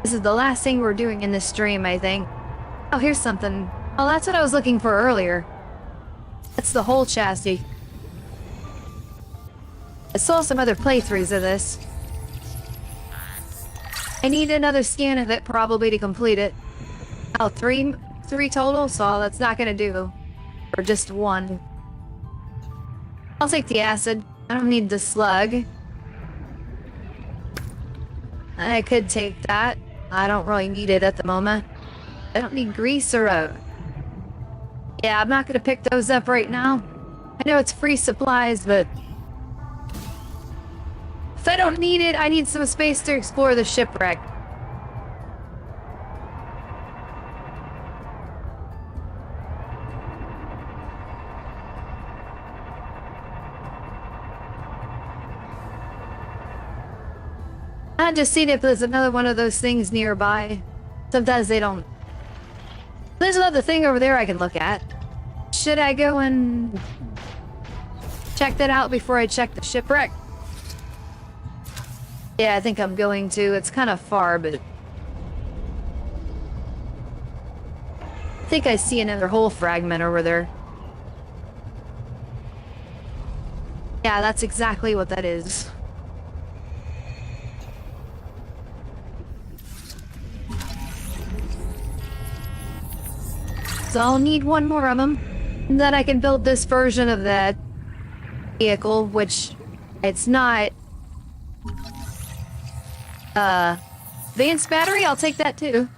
This is the last thing we're doing in this stream, I think. Oh, here's something. Oh, that's what I was looking for earlier. That's the whole chassis. I saw some other playthroughs of this. I need another scan of it, probably, to complete it. Oh, three total, so that's not gonna do. Or just one. I'll take the acid. I don't need the slug. I could take that. I don't really need it at the moment. I don't need grease or yeah, I'm not gonna pick those up right now. I know it's free supplies, but if I don't need it, I need some space to explore the shipwreck. I just seen if there's another one of those things nearby. Sometimes they don't. There's another thing over there I can look at. Should I go and check that out before I check the shipwreck? Yeah, I think I'm going to. It's kind of far, but I think I see another whole fragment over there. Yeah, that's exactly what that is. So I'll need one more of them. And then I can build this version of that vehicle, which it's not advanced battery. I'll take that too.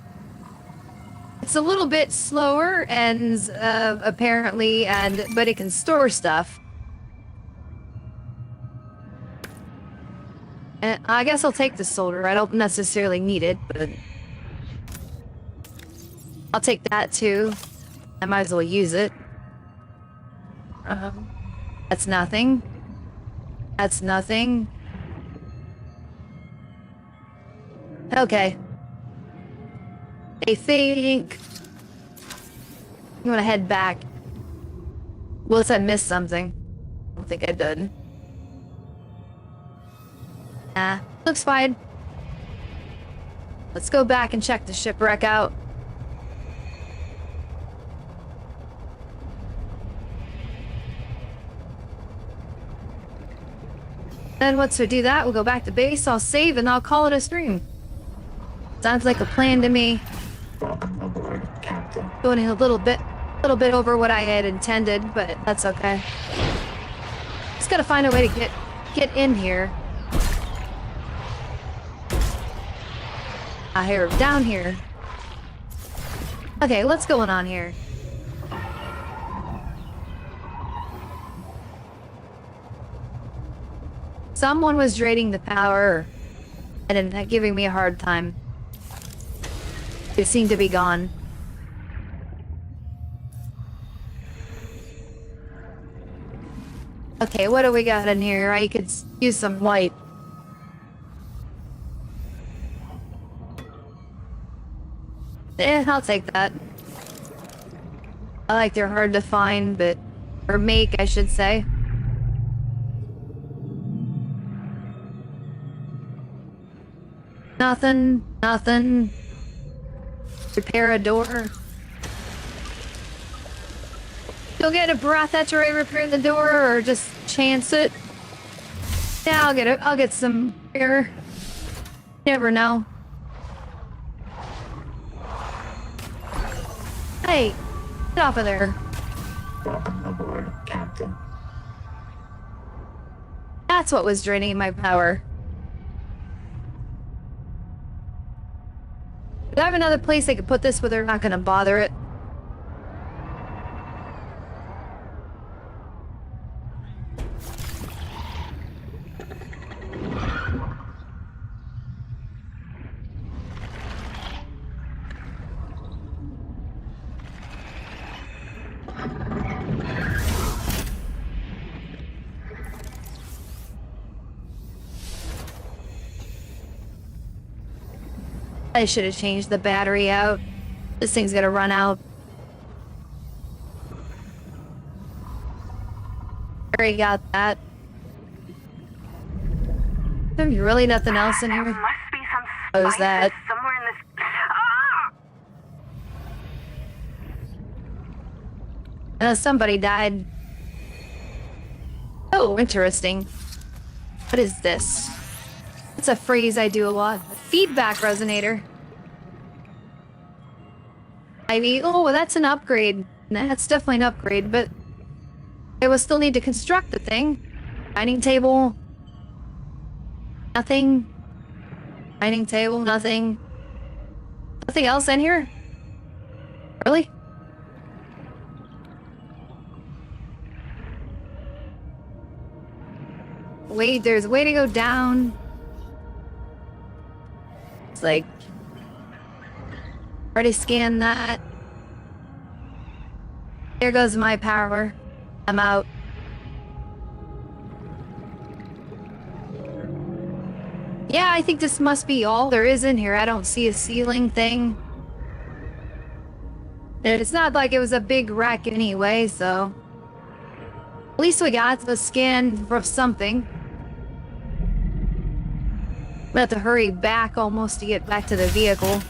It's a little bit slower and apparently, but it can store stuff. And I guess I'll take the solder. I don't necessarily need it, but I'll take that too. I might as well use it. That's nothing. That's nothing. Okay. I think I'm gonna head back. Unless I missed something. I don't think I did. Nah, looks fine. Let's go back and check the shipwreck out. Then once we do that, we'll go back to base, I'll save, and I'll call it a stream. Sounds like a plan to me. Welcome aboard, Captain. Going a little bit over what I had intended, but that's okay. Just gotta find a way to get in here. I hear down here. Okay, what's going on here? Someone was draining the power and then giving me a hard time. It seemed to be gone. Okay, what do we got in here? I could use some light. I'll take that. I like they're hard to find, but... or make, I should say. Nothing. Repair a door. You'll get a breath after I repair the door, or just chance it. Yeah, I'll get some repair. Never know. Hey, get off of there. Welcome aboard, Captain. That's what was draining my power. Do I have another place I could put this where they're not gonna bother it? I should have changed the battery out. This thing's gonna run out. Already got that. There's really nothing else in here. There must be some What was that? spices somewhere in this. Ah! Somebody died. Oh, interesting. What is this? It's a phrase I do a lot. Feedback resonator. I mean, oh, that's an upgrade. That's definitely an upgrade, but I will still need to construct the thing. Dining table. Nothing. Dining table, nothing. Nothing else in here? Really? Wait, there's a way to go down. It's like... already scanned that. There goes my power. I'm out. Yeah, I think this must be all there is in here. I don't see a ceiling thing. And it's not like it was a big wreck anyway, so... at least we got the scan for something. I'm gonna have to hurry back almost to get back to the vehicle.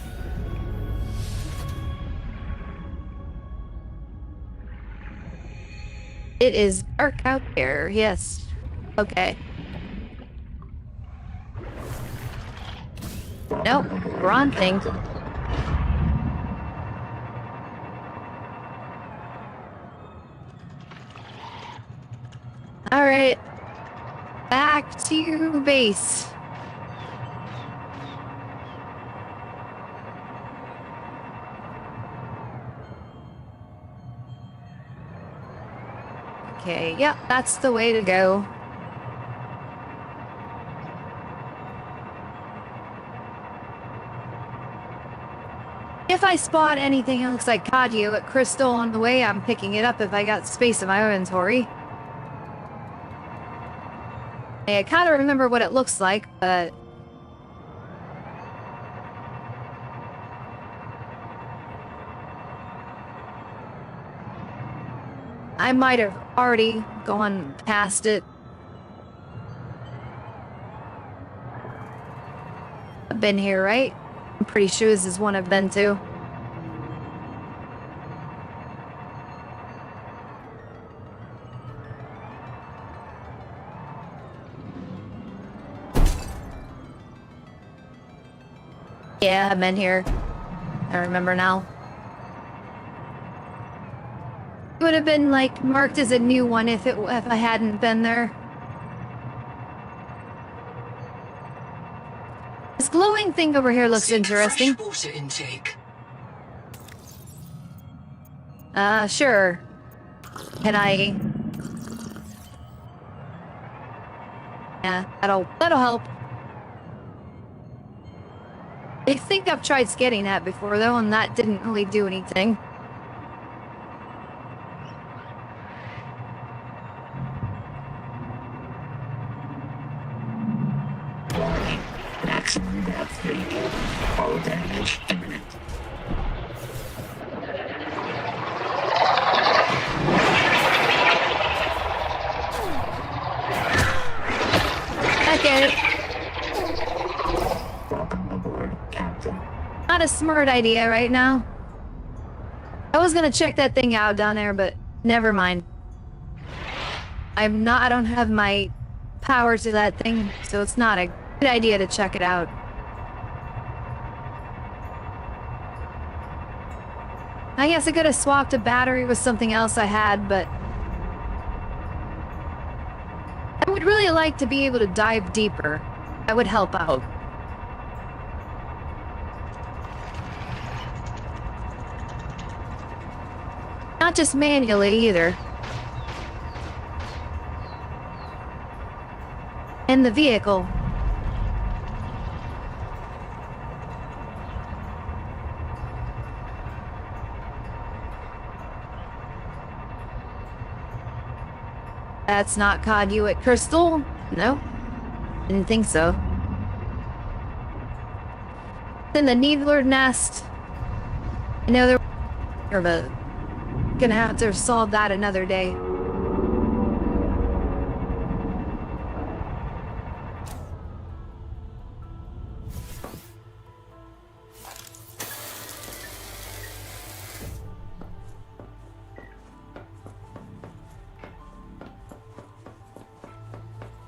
It is dark out there, yes. Okay. Nope, wrong thing. Alright. Back to base. Okay, yep, that's the way to go. If I spot anything that looks like Kadio at Crystal on the way, I'm picking it up if I got space in my inventory. I kind of remember what it looks like, but... I might have already gone past it. I've been here, right? I'm pretty sure this is one I've been to. Yeah, I've been here. I remember now. It would have been like marked as a new one if I hadn't been there. This glowing thing over here looks interesting. Fresh water intake. Sure. Can I? Yeah, that'll help. I think I've tried scanning that before though, and that didn't really do anything. Maximum depth rate. All damage imminent. Okay. Welcome aboard, Captain. Not a smart idea right now. I was gonna check that thing out down there, but never mind. I don't have my power to that thing, so it's not a good idea to check it out. I guess I could have swapped a battery with something else I had, but I would really like to be able to dive deeper. That would help out. Not just manually either. And the vehicle. That's not conduit crystal? No. Didn't think so. Then the needler nest. I know they're gonna have to solve that another day.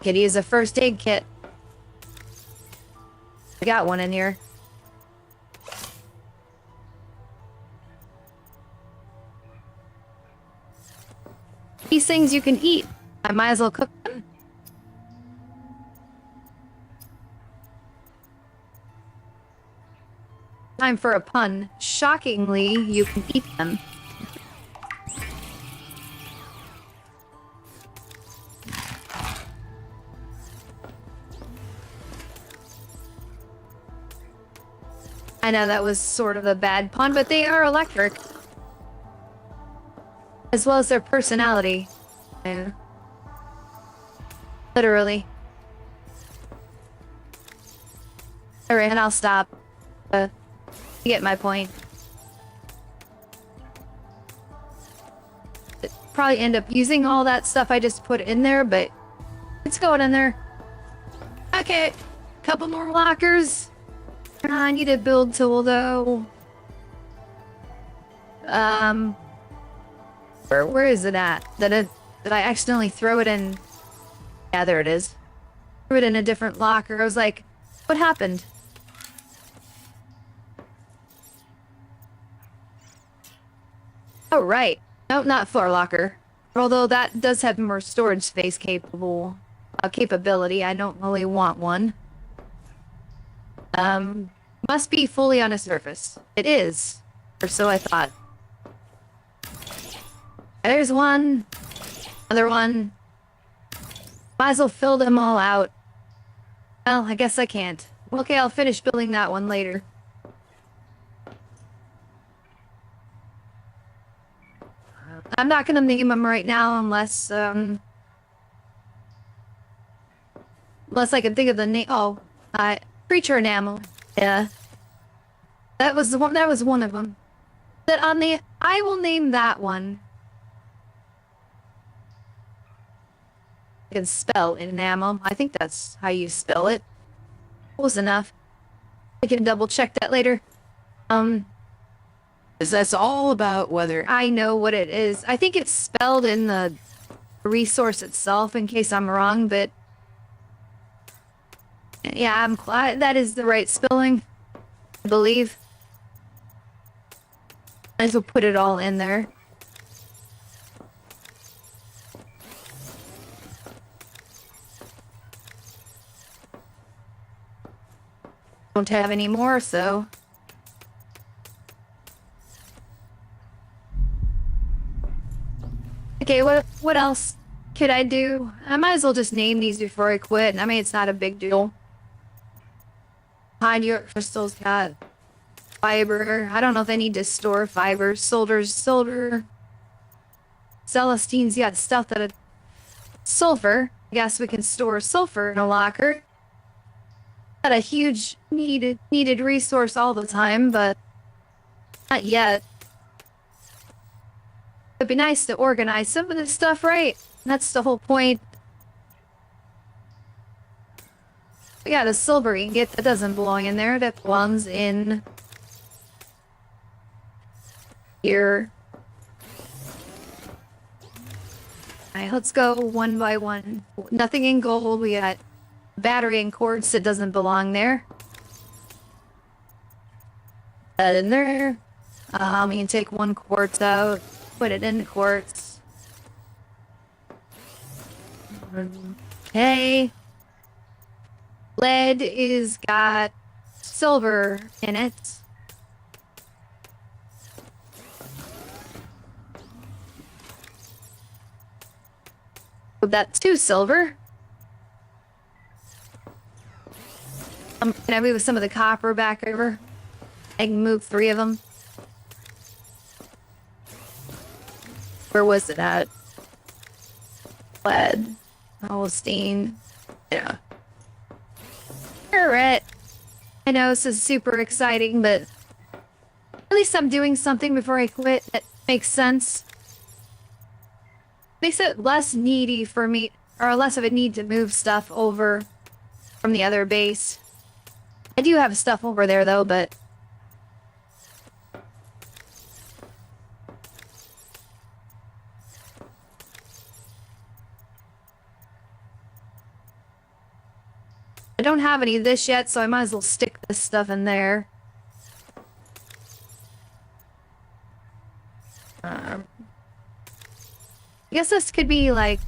Could use a first aid kit. I got one in here. These things you can eat. I might as well cook them. Time for a pun. Shockingly, you can eat them. I know that was sort of a bad pun, but they are electric. As well as their personality. Yeah. Literally. Alright, and I'll stop. You get my point. Probably end up using all that stuff I just put in there, but it's going in there. Okay, couple more lockers. I need a build tool though. Where is it at? Did I accidentally throw it in? Yeah, there it is. Threw it in a different locker. I was like, what happened? Oh, right. No, not floor locker. Although that does have more storage space capability. I don't really want one. Must be fully on a surface. It is. Or so I thought. There's one. Another one. Might as well fill them all out. Well, I guess I can't. Okay, I'll finish building that one later. I'm not gonna name them right now unless I can think of the name. Oh, creature enamel. Yeah. That was the one. That was one of them. But I will name that one. I can spell enamel. I think that's how you spell it. Close enough. I can double check that later. Is that's all about whether I know what it is. I think it's spelled in the resource itself, in case I'm wrong, but yeah, I'm glad that is the right spelling, I believe. I just will put it all in there. Don't have any more, so okay, what else could I do? I might as well just name these before I quit. I mean, it's not a big deal. Conduit crystals got fiber. I don't know if they need to store fiber. Solder. Celestine's got stuff that sulfur. I guess we can store sulfur in a locker. Not a huge needed resource all the time, but not yet. It'd be nice to organize some of this stuff, right? That's the whole point. We got a silver ingot that doesn't belong in there. That belongs in here. Alright, let's go one by one. Nothing in gold. We got battery and quartz that doesn't belong there. That in there. We can take one quartz out. Put it in quartz. Okay. Lead is got silver in it. But that's 2 silver. Can I move some of the copper back over? I can move 3 of them. Where was it at? Lead. Holstein. Yeah. Alright. I know this is super exciting, but at least I'm doing something before I quit that makes sense. Makes it less needy for me, or less of a need to move stuff over from the other base. I do have stuff over there though, but I don't have any of this yet, so I might as well stick this stuff in there. I guess this could be like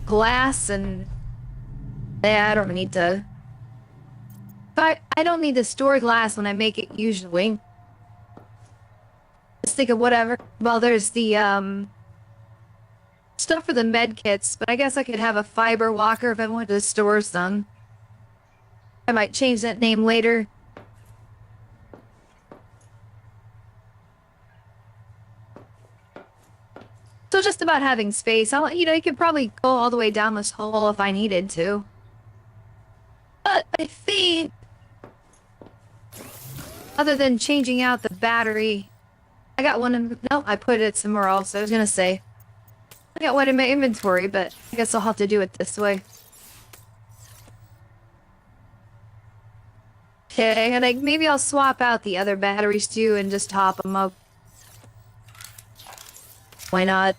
glass and yeah, I don't need to. But I don't need to store glass when I make it usually. Just think of whatever. Well, there's the stuff for the med kits, but I guess I could have a fiber walker if I wanted to store some. I might change that name later. So just about having space. You could probably go all the way down this hole if I needed to. But I think, other than changing out the battery, I got one in, no, I put it somewhere else. I was gonna say, I got one in my inventory, but I guess I'll have to do it this way. Okay, and maybe I'll swap out the other batteries too and just top them up. Why not?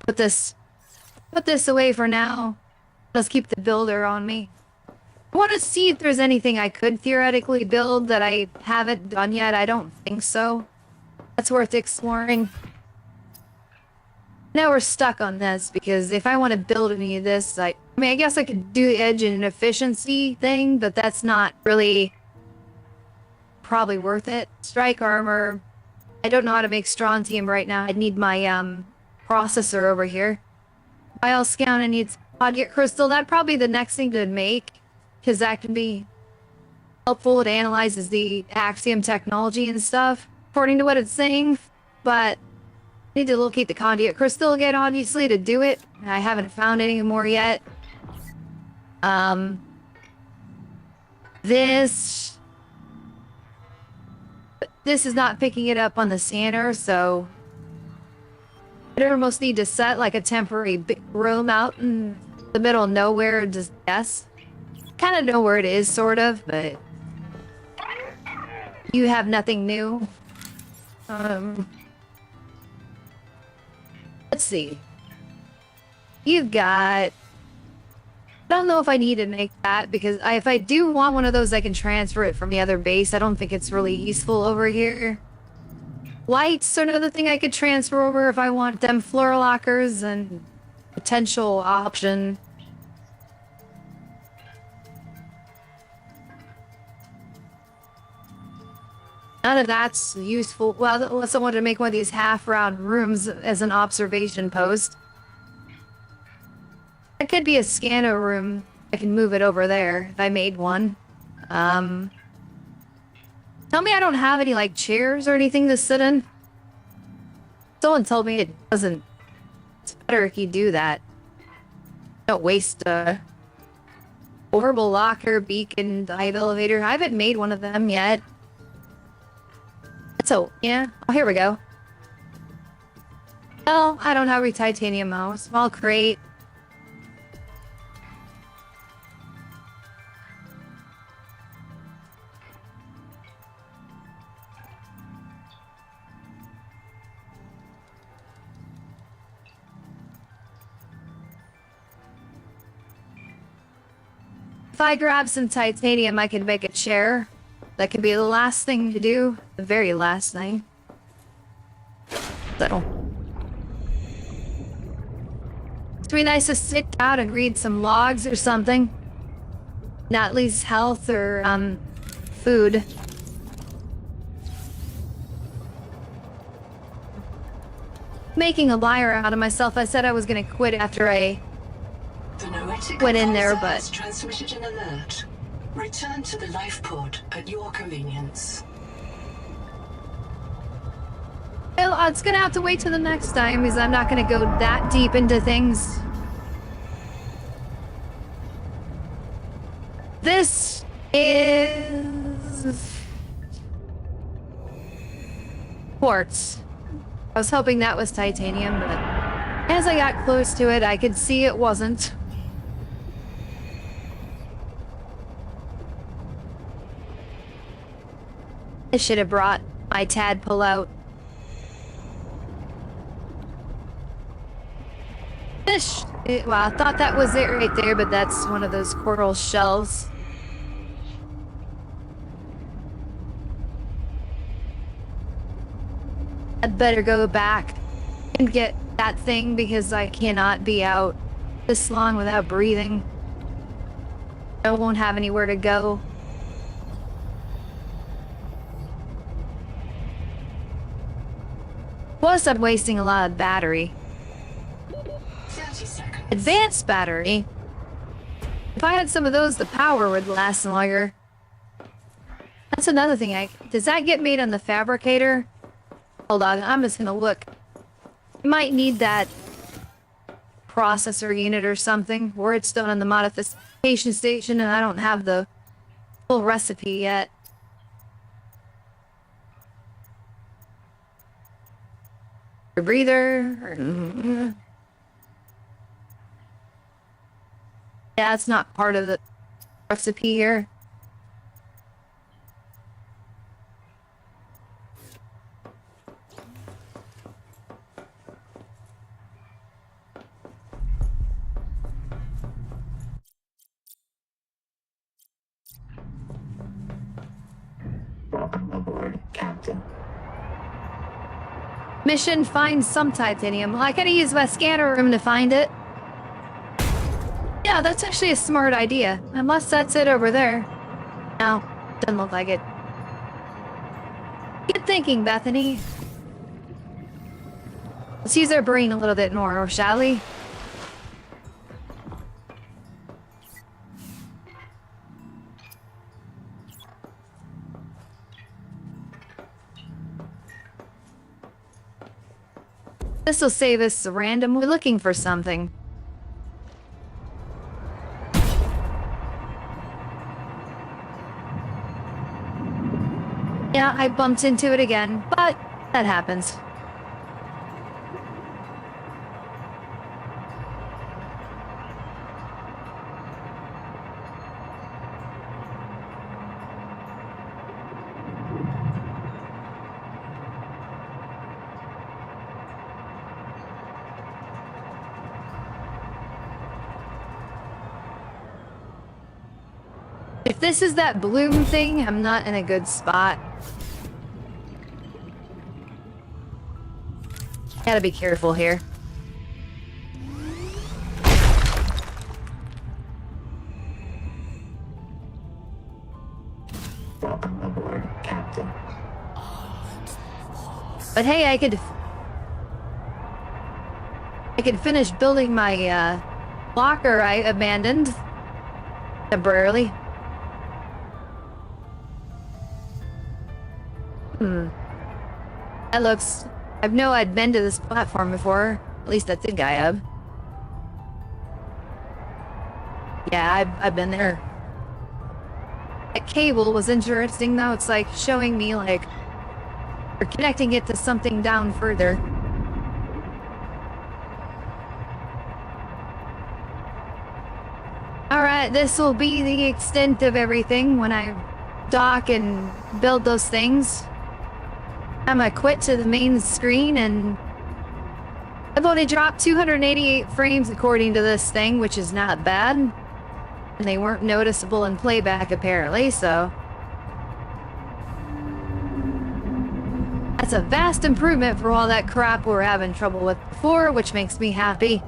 Put this away for now. Let's keep the builder on me. I want to see if there's anything I could theoretically build that I haven't done yet. I don't think so. That's worth exploring. Now we're stuck on this because if I want to build any of this, I mean, I guess I could do the edge and efficiency thing, but that's not really probably worth it. Strike armor. I don't know how to make strontium right now. I'd need my processor over here. Bio scout, I need Podget crystal. That'd probably be the next thing to make, because that can be helpful. It analyzes the Axiom technology and stuff, according to what it's saying. But I need to locate the conduit crystal again, obviously, to do it. I haven't found any more yet. This is not picking it up on the scanner, so I'd almost need to set like a temporary big room out in the middle of nowhere, just guess. Kind of know where it is, sort of, but you have nothing new. Let's see. You've got, I don't know if I need to make that, because if I do want one of those, I can transfer it from the other base. I don't think it's really useful over here. Lights are another thing I could transfer over if I want them. Floor lockers and potential option. None of that's useful. Well, unless I wanted to make one of these half-round rooms as an observation post. It could be a scanner room. I can move it over there if I made one. Tell me I don't have any, like, chairs or anything to sit in. Someone told me it doesn't. It's better if you do that. Don't waste a orbital locker, beacon, dive elevator. I haven't made one of them yet. So, yeah. Oh, here we go. Well, I don't have a titanium mouse. Small crate. If I grab some titanium, I can make a chair. That could be the last thing to do. The very last thing. So. be nice to sit down and read some logs or something. Not least health or, food. Making a liar out of myself. I said I was gonna quit after I The noetic went in there, advisor but has transmitted an alert. Return to the life pod at your convenience. well, it's gonna have to wait till the next time because I'm not gonna go that deep into things. This is quartz. I was hoping that was titanium, but as I got close to it, I could see it wasn't. I should have brought my tadpole out. Fish! Well, I thought that was it right there, but that's one of those coral shells. I'd better go back and get that thing because I cannot be out this long without breathing. I won't have anywhere to go. Plus, I'm wasting a lot of battery. 30 seconds. Advanced battery? If I had some of those, the power would last longer. That's another thing. Does that get made on the fabricator? Hold on, I'm just gonna look. You might need that processor unit or something, where it's done on the modification station, and I don't have the full recipe yet. A breather. Yeah, it's not part of the recipe here. Welcome aboard, Captain. Mission: find some titanium. Well, I gotta use my scanner room to find it. Yeah, that's actually a smart idea. Unless that's it over there. No, doesn't look like it. Good thinking, Bethany. Let's use our brain a little bit more, shall we? This will save us random. We're looking for something. Yeah, I bumped into it again, but that happens. If this is that bloom thing, I'm not in a good spot. Gotta be careful here. Welcome aboard, Captain. But hey, I could finish building my locker I abandoned temporarily. That looks... I know I'd been to this platform before. At least I think I have. Yeah, I've been there. That cable was interesting though. It's like showing me like... Or connecting it to something down further. Alright, this will be the extent of everything when I dock and build those things. I'm gonna quit to the main screen, and I've only dropped 288 frames according to this thing, which is not bad. And they weren't noticeable in playback apparently, so... That's a vast improvement for all that crap we were having trouble with before, which makes me happy.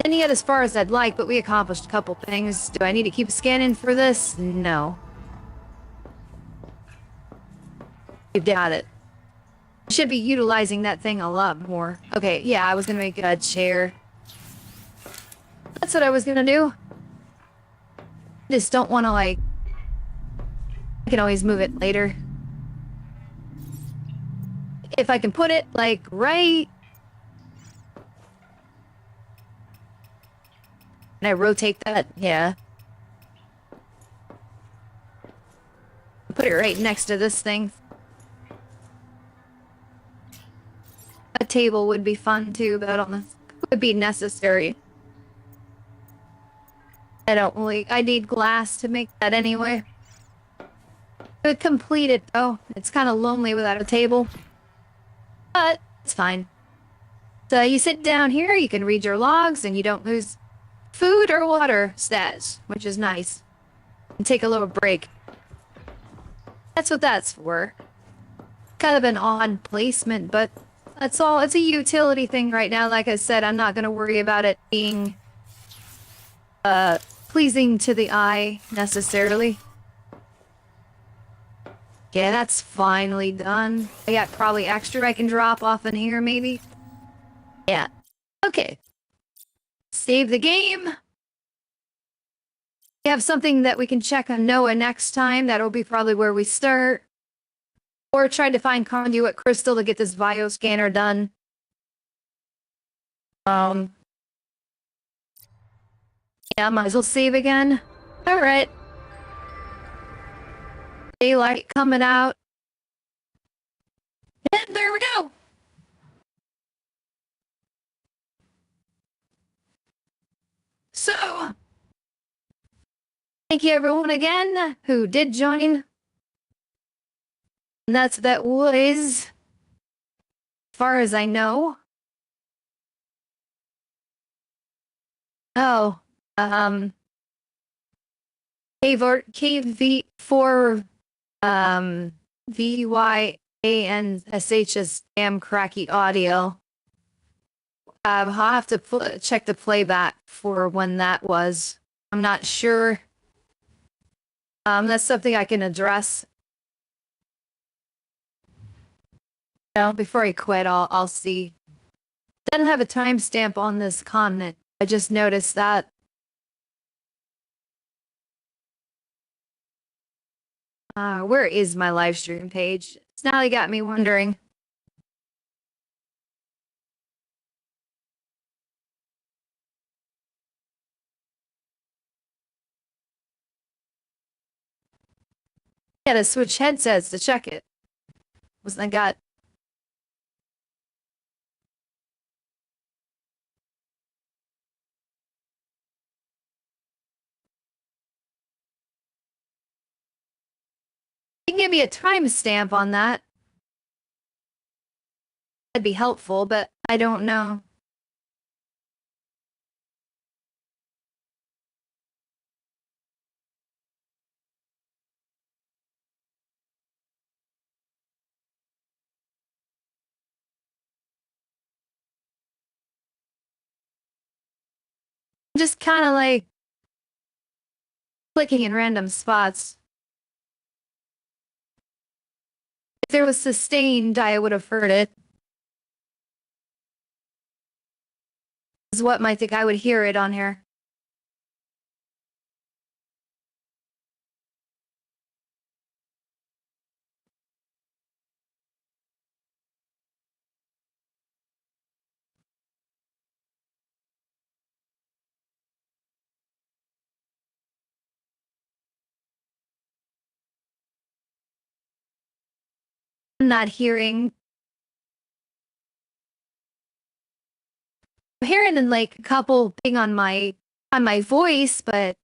Didn't get as far as I'd like, but we accomplished a couple things. Do I need to keep scanning for this? No. You got it. Should be utilizing that thing a lot more. Okay, yeah, I was gonna make a chair. That's what I was gonna do. I just don't want to, like... I can always move it later. If I can put it, like, right... Can I rotate that? Yeah. Put it right next to this thing. A table would be fun too, but I don't know. It would be necessary. I need glass to make that anyway. It would complete it though. It's kind of lonely without a table. But it's fine. So you sit down here, you can read your logs, and you don't lose food or water stats, which is nice. And take a little break. That's what that's for. Kind of an odd placement, but that's all. It's a utility thing right now. Like I said, I'm not going to worry about it being pleasing to the eye necessarily. Yeah, that's finally done. I got probably extra I can drop off in here, maybe. Yeah. Okay. Save the game. We have something that we can check on Noah next time. That'll be probably where we start. Or try to find conduit crystal to get this bioscanner done. Yeah, might as well save again. Alright. Daylight coming out. And there we go! So, thank you everyone again who did join. And that was, as far as I know. Oh, KV4, VYANSH's damn cracky audio. I'll have to check the playback for when that was. I'm not sure. That's something I can address. Before I quit, I'll see. Doesn't have a timestamp on this comment. I just noticed that. Where is my live stream page? It's now got me wondering. I had to switch headsets to check it. Wasn't I got... You can give me a timestamp on that. That'd be helpful, but I don't know. Just kind of like clicking in random spots. If there was sustained, I would have heard it. Is what might think I would hear it on here. I'm not hearing. I'm hearing like a couple thing on my voice, but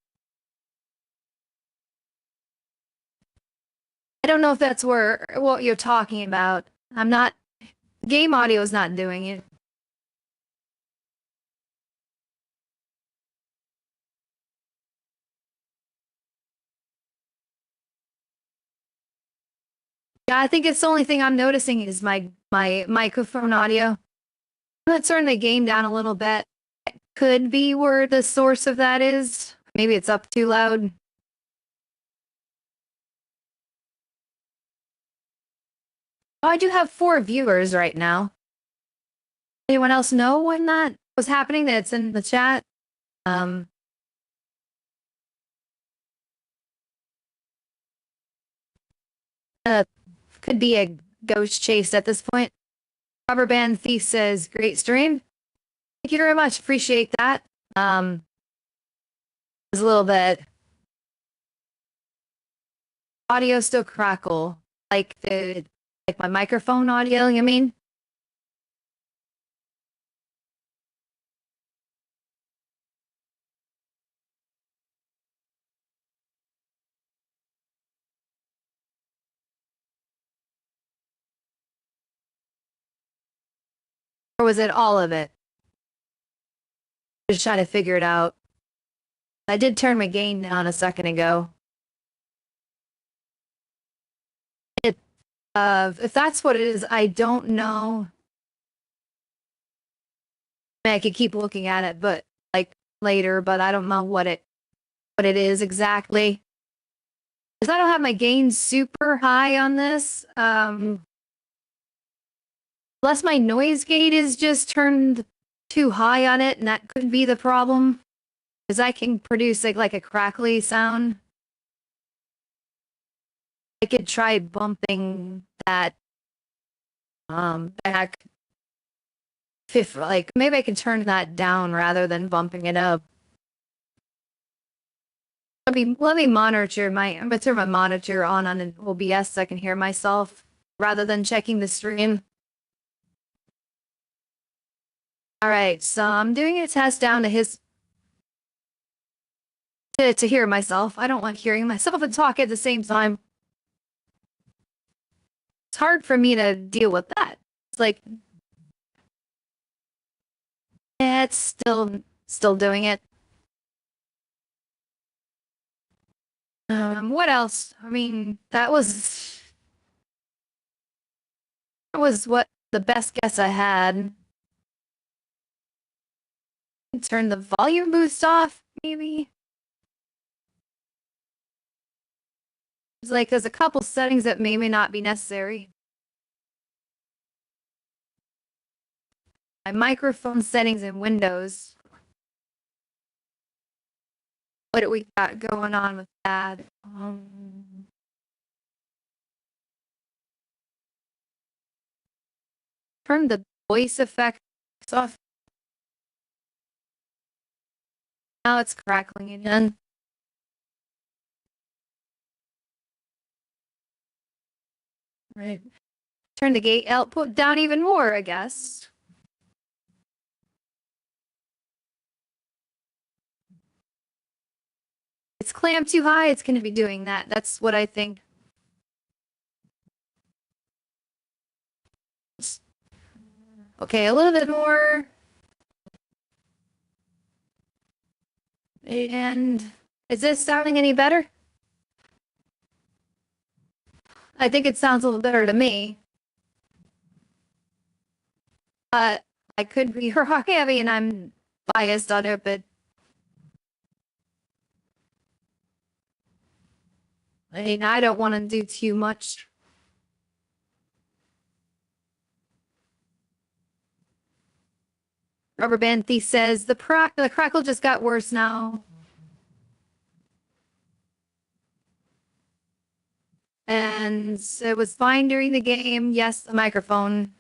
I don't know if that's what you're talking about. I'm not. Game audio is not doing it. Yeah, I think it's the only thing I'm noticing is my microphone audio. I'm gonna turn the game down a little bit. could be where the source of that is. Maybe it's up too loud. Oh, I do have 4 viewers right now. Anyone else know when that was happening that's in the chat? Could be a ghost chase at this point. Rubber Band Thief says, great stream. Thank you very much. Appreciate that. It was a little bit. Audio still crackle. Like my microphone audio, you mean? Or was it all of it? Just trying to figure it out. I did turn my gain down a second ago. If that's what it is, I don't know. I could keep looking at it, but like later, but I don't know what it is exactly. Because I don't have my gain super high on this. Unless my noise gate is just turned too high on it, and that could be the problem. Because I can produce like a crackly sound. I could try bumping that back. Like maybe I can turn that down rather than bumping it up. Let me monitor I'm gonna turn my monitor on an OBS so I can hear myself rather than checking the stream. All right, so I'm doing a test down to hear myself. I don't like hearing myself and talk at the same time. It's hard for me to deal with that. It's like, yeah, it's still doing it. What else? I mean, that was what the best guess I had. Turn the volume boost off, maybe. It's like there's a couple settings that may not be necessary. My microphone settings in Windows. What do we got going on with that? Turn the voice effects off. Now it's crackling again. Right. Turn the gate output down even more, I guess. It's clamped too high, it's going to be doing that. That's what I think. Okay, a little bit more. And is this sounding any better? I think it sounds a little better to me. I could be rock heavy and I'm biased on it, but I mean, I don't want to do too much. Rubber Band Thief says the crackle just got worse now. And it was fine during the game. Yes, the microphone.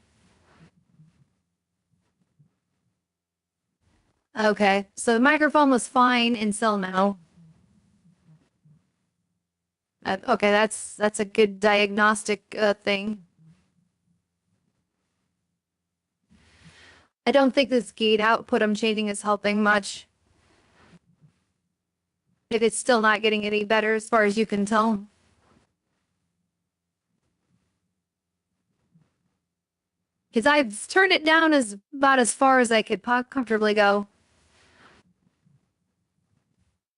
Okay, so the microphone was fine until now. Okay, that's a good diagnostic thing. I don't think this gate output I'm changing is helping much. If it's still not getting any better as far as you can tell. Because I've turned it down about as far as I could comfortably go.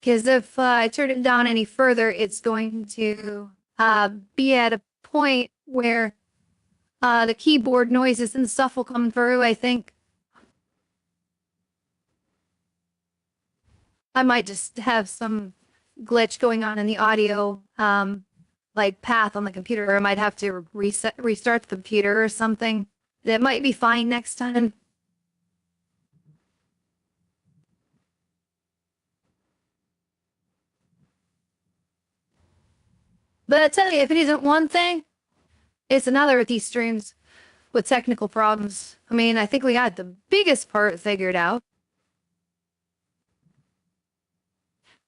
Because if I turn it down any further, it's going to be at a point where the keyboard noises and stuff will come through, I think. I might just have some glitch going on in the audio, like path on the computer, or I might have to restart the computer or something. That might be fine next time. But I tell you, if it isn't one thing, it's another with these streams with technical problems. I mean, I think we got the biggest part figured out.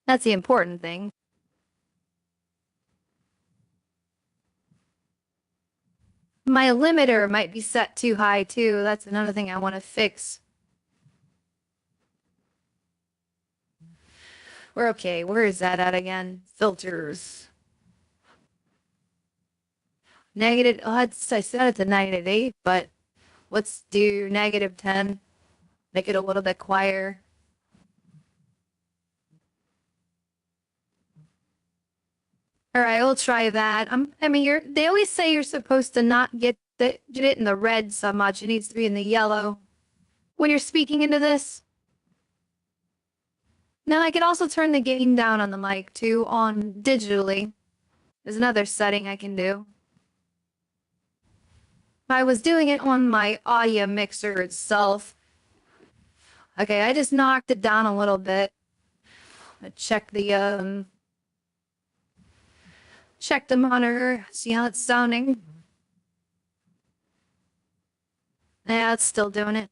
That's the important thing. My limiter might be set too high too. That's another thing I want to fix. We're okay. Where is that at again? Filters. Negative. Oh, I set it to -8, but let's do -10. Make it a little bit quieter. All right, we'll try that. I mean, they always say you're supposed to not get it in the red so much. It needs to be in the yellow when you're speaking into this. Now, I can also turn the gain down on the mic too, on digitally. There's another setting I can do. If I was doing it on my audio mixer itself. Okay, I just knocked it down a little bit. I check the monitor, see how it's sounding. Yeah, it's still doing it.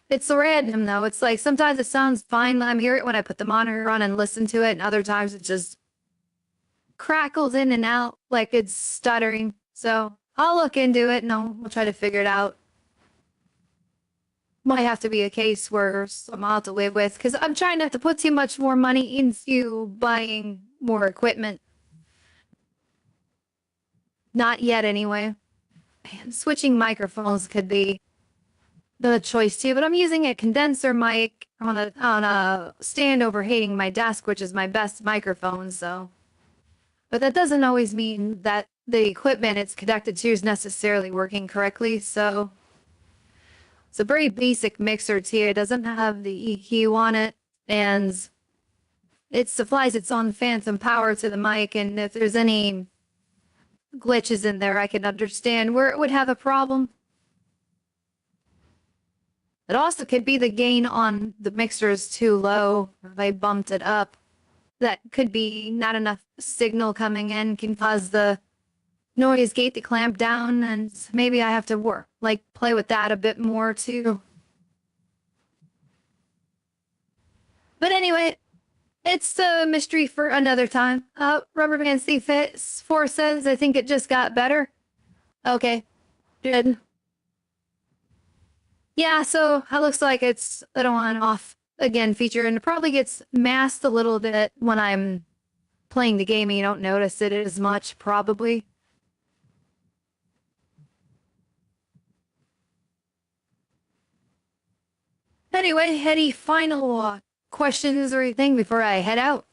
It's random though. It's like sometimes it sounds fine. I hear it when I put the monitor on and listen to it, and other times it just crackles in and out like it's stuttering. So I'll look into it and we'll try to figure it out. Might have to be a case where I'm out to live with, because I'm trying not to put too much more money into buying more equipment. Not yet, anyway. Man, switching microphones could be the choice too, but I'm using a condenser mic on a stand overhanging my desk, which is my best microphone, so. But that doesn't always mean that the equipment it's connected to is necessarily working correctly, so. It's a very basic mixer too. It doesn't have the EQ on it, and it supplies its own phantom power to the mic, and if there's any glitches in there, I can understand where it would have a problem. It also could be the gain on the mixer is too low. If I bumped it up, that could be not enough signal coming in, can cause the noise gate to clamp down, and maybe I have to play with that a bit more too. But anyway, it's a mystery for another time. Rubber Band C4 says, I think it just got better. Okay, good. Yeah, so it looks like it's an on-off again feature, and it probably gets masked a little bit when I'm playing the game and you don't notice it as much, probably. Anyway, any final questions or anything before I head out?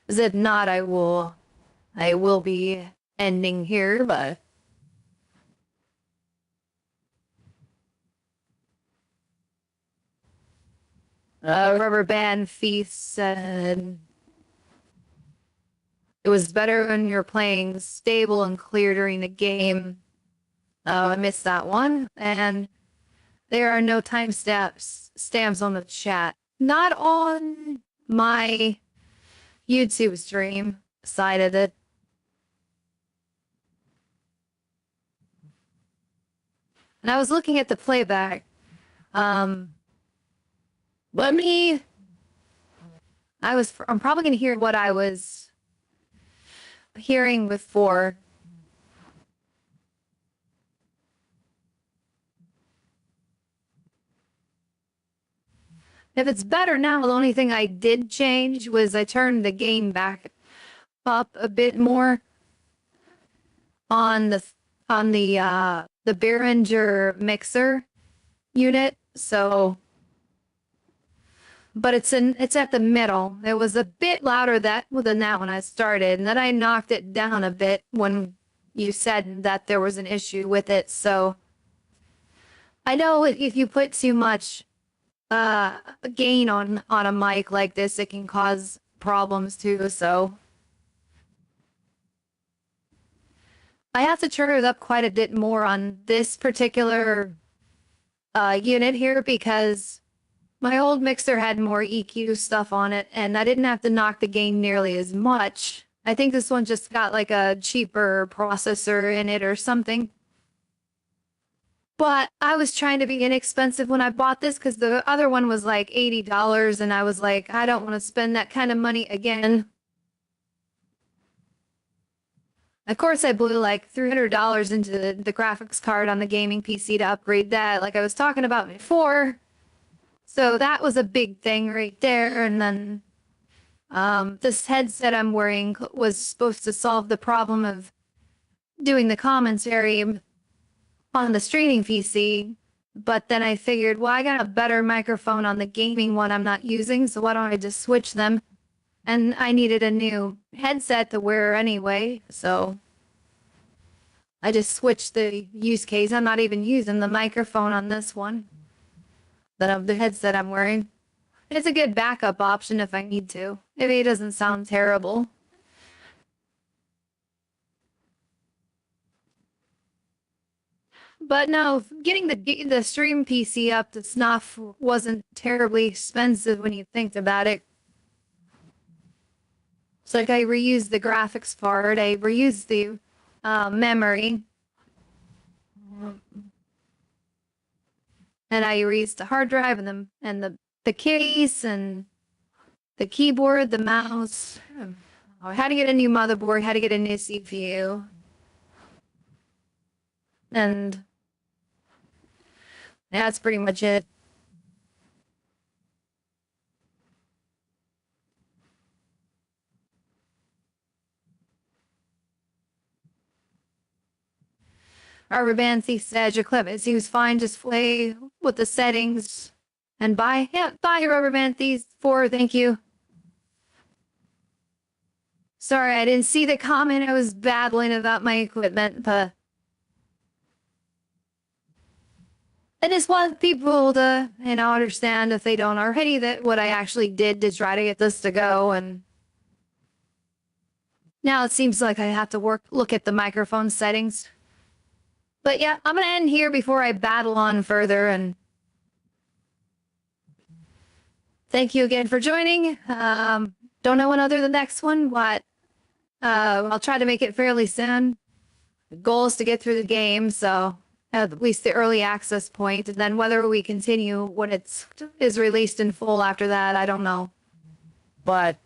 If not, I will be ending here, but Rubber Band Feast said it was better when you're playing stable and clear during the game. Oh, I missed that one. And there are no stamps on the chat. Not on my YouTube stream side of it. And I was looking at the playback. I'm probably going to hear what I was hearing before. If it's better now, the only thing I did change was I turned the gain back up a bit more on the Behringer mixer unit. So, but it's at the middle. It was a bit louder than that when I started, and then I knocked it down a bit when you said that there was an issue with it. So I know if you put too much gain on a mic like this, it can cause problems too. So I have to turn it up quite a bit more on this particular unit here because my old mixer had more EQ stuff on it, and I didn't have to knock the gain nearly as much. I think this one just got like a cheaper processor in it or something. But I was trying to be inexpensive when I bought this because the other one was like $80, and I was like, I don't want to spend that kind of money again. Of course, I blew like $300 into the graphics card on the gaming PC to upgrade that, like I was talking about before. So that was a big thing right there. And then this headset I'm wearing was supposed to solve the problem of doing the commentary on the streaming PC. But then I figured, well, I got a better microphone on the gaming one I'm not using, so why don't I just switch them? And I needed a new headset to wear anyway, so I just switched the use case. I'm not even using the microphone on this one, the headset I'm wearing. It's a good backup option if I need to. Maybe it doesn't sound terrible. But no, getting the stream PC up to snuff wasn't terribly expensive when you think about it. It's like I reused the graphics part, I reused the memory, and I reused the hard drive and the case and the keyboard, the mouse. I had to get a new motherboard, had to get a new CPU, and that's pretty much it. Rubber Band Thief said your clip. It seems fine. Just play with the settings. And bye. Yeah, bye, Rubber Band Thief 4. Thank you. Sorry, I didn't see the comment. I was babbling about my equipment, but I just want people to, understand if they don't already that what I actually did to try to get this to go. And now it seems like I have to look at the microphone settings. But yeah, I'm going to end here before I battle on further, and thank you again for joining. Don't know when other the next one, but I'll try to make it fairly soon. The goal is to get through the game, so at least the early access point, and then whether we continue when is released in full after that, I don't know. But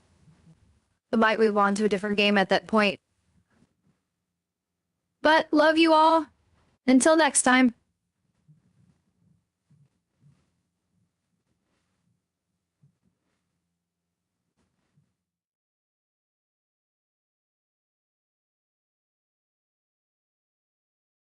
we might move on to a different game at that point. But love you all. Until next time.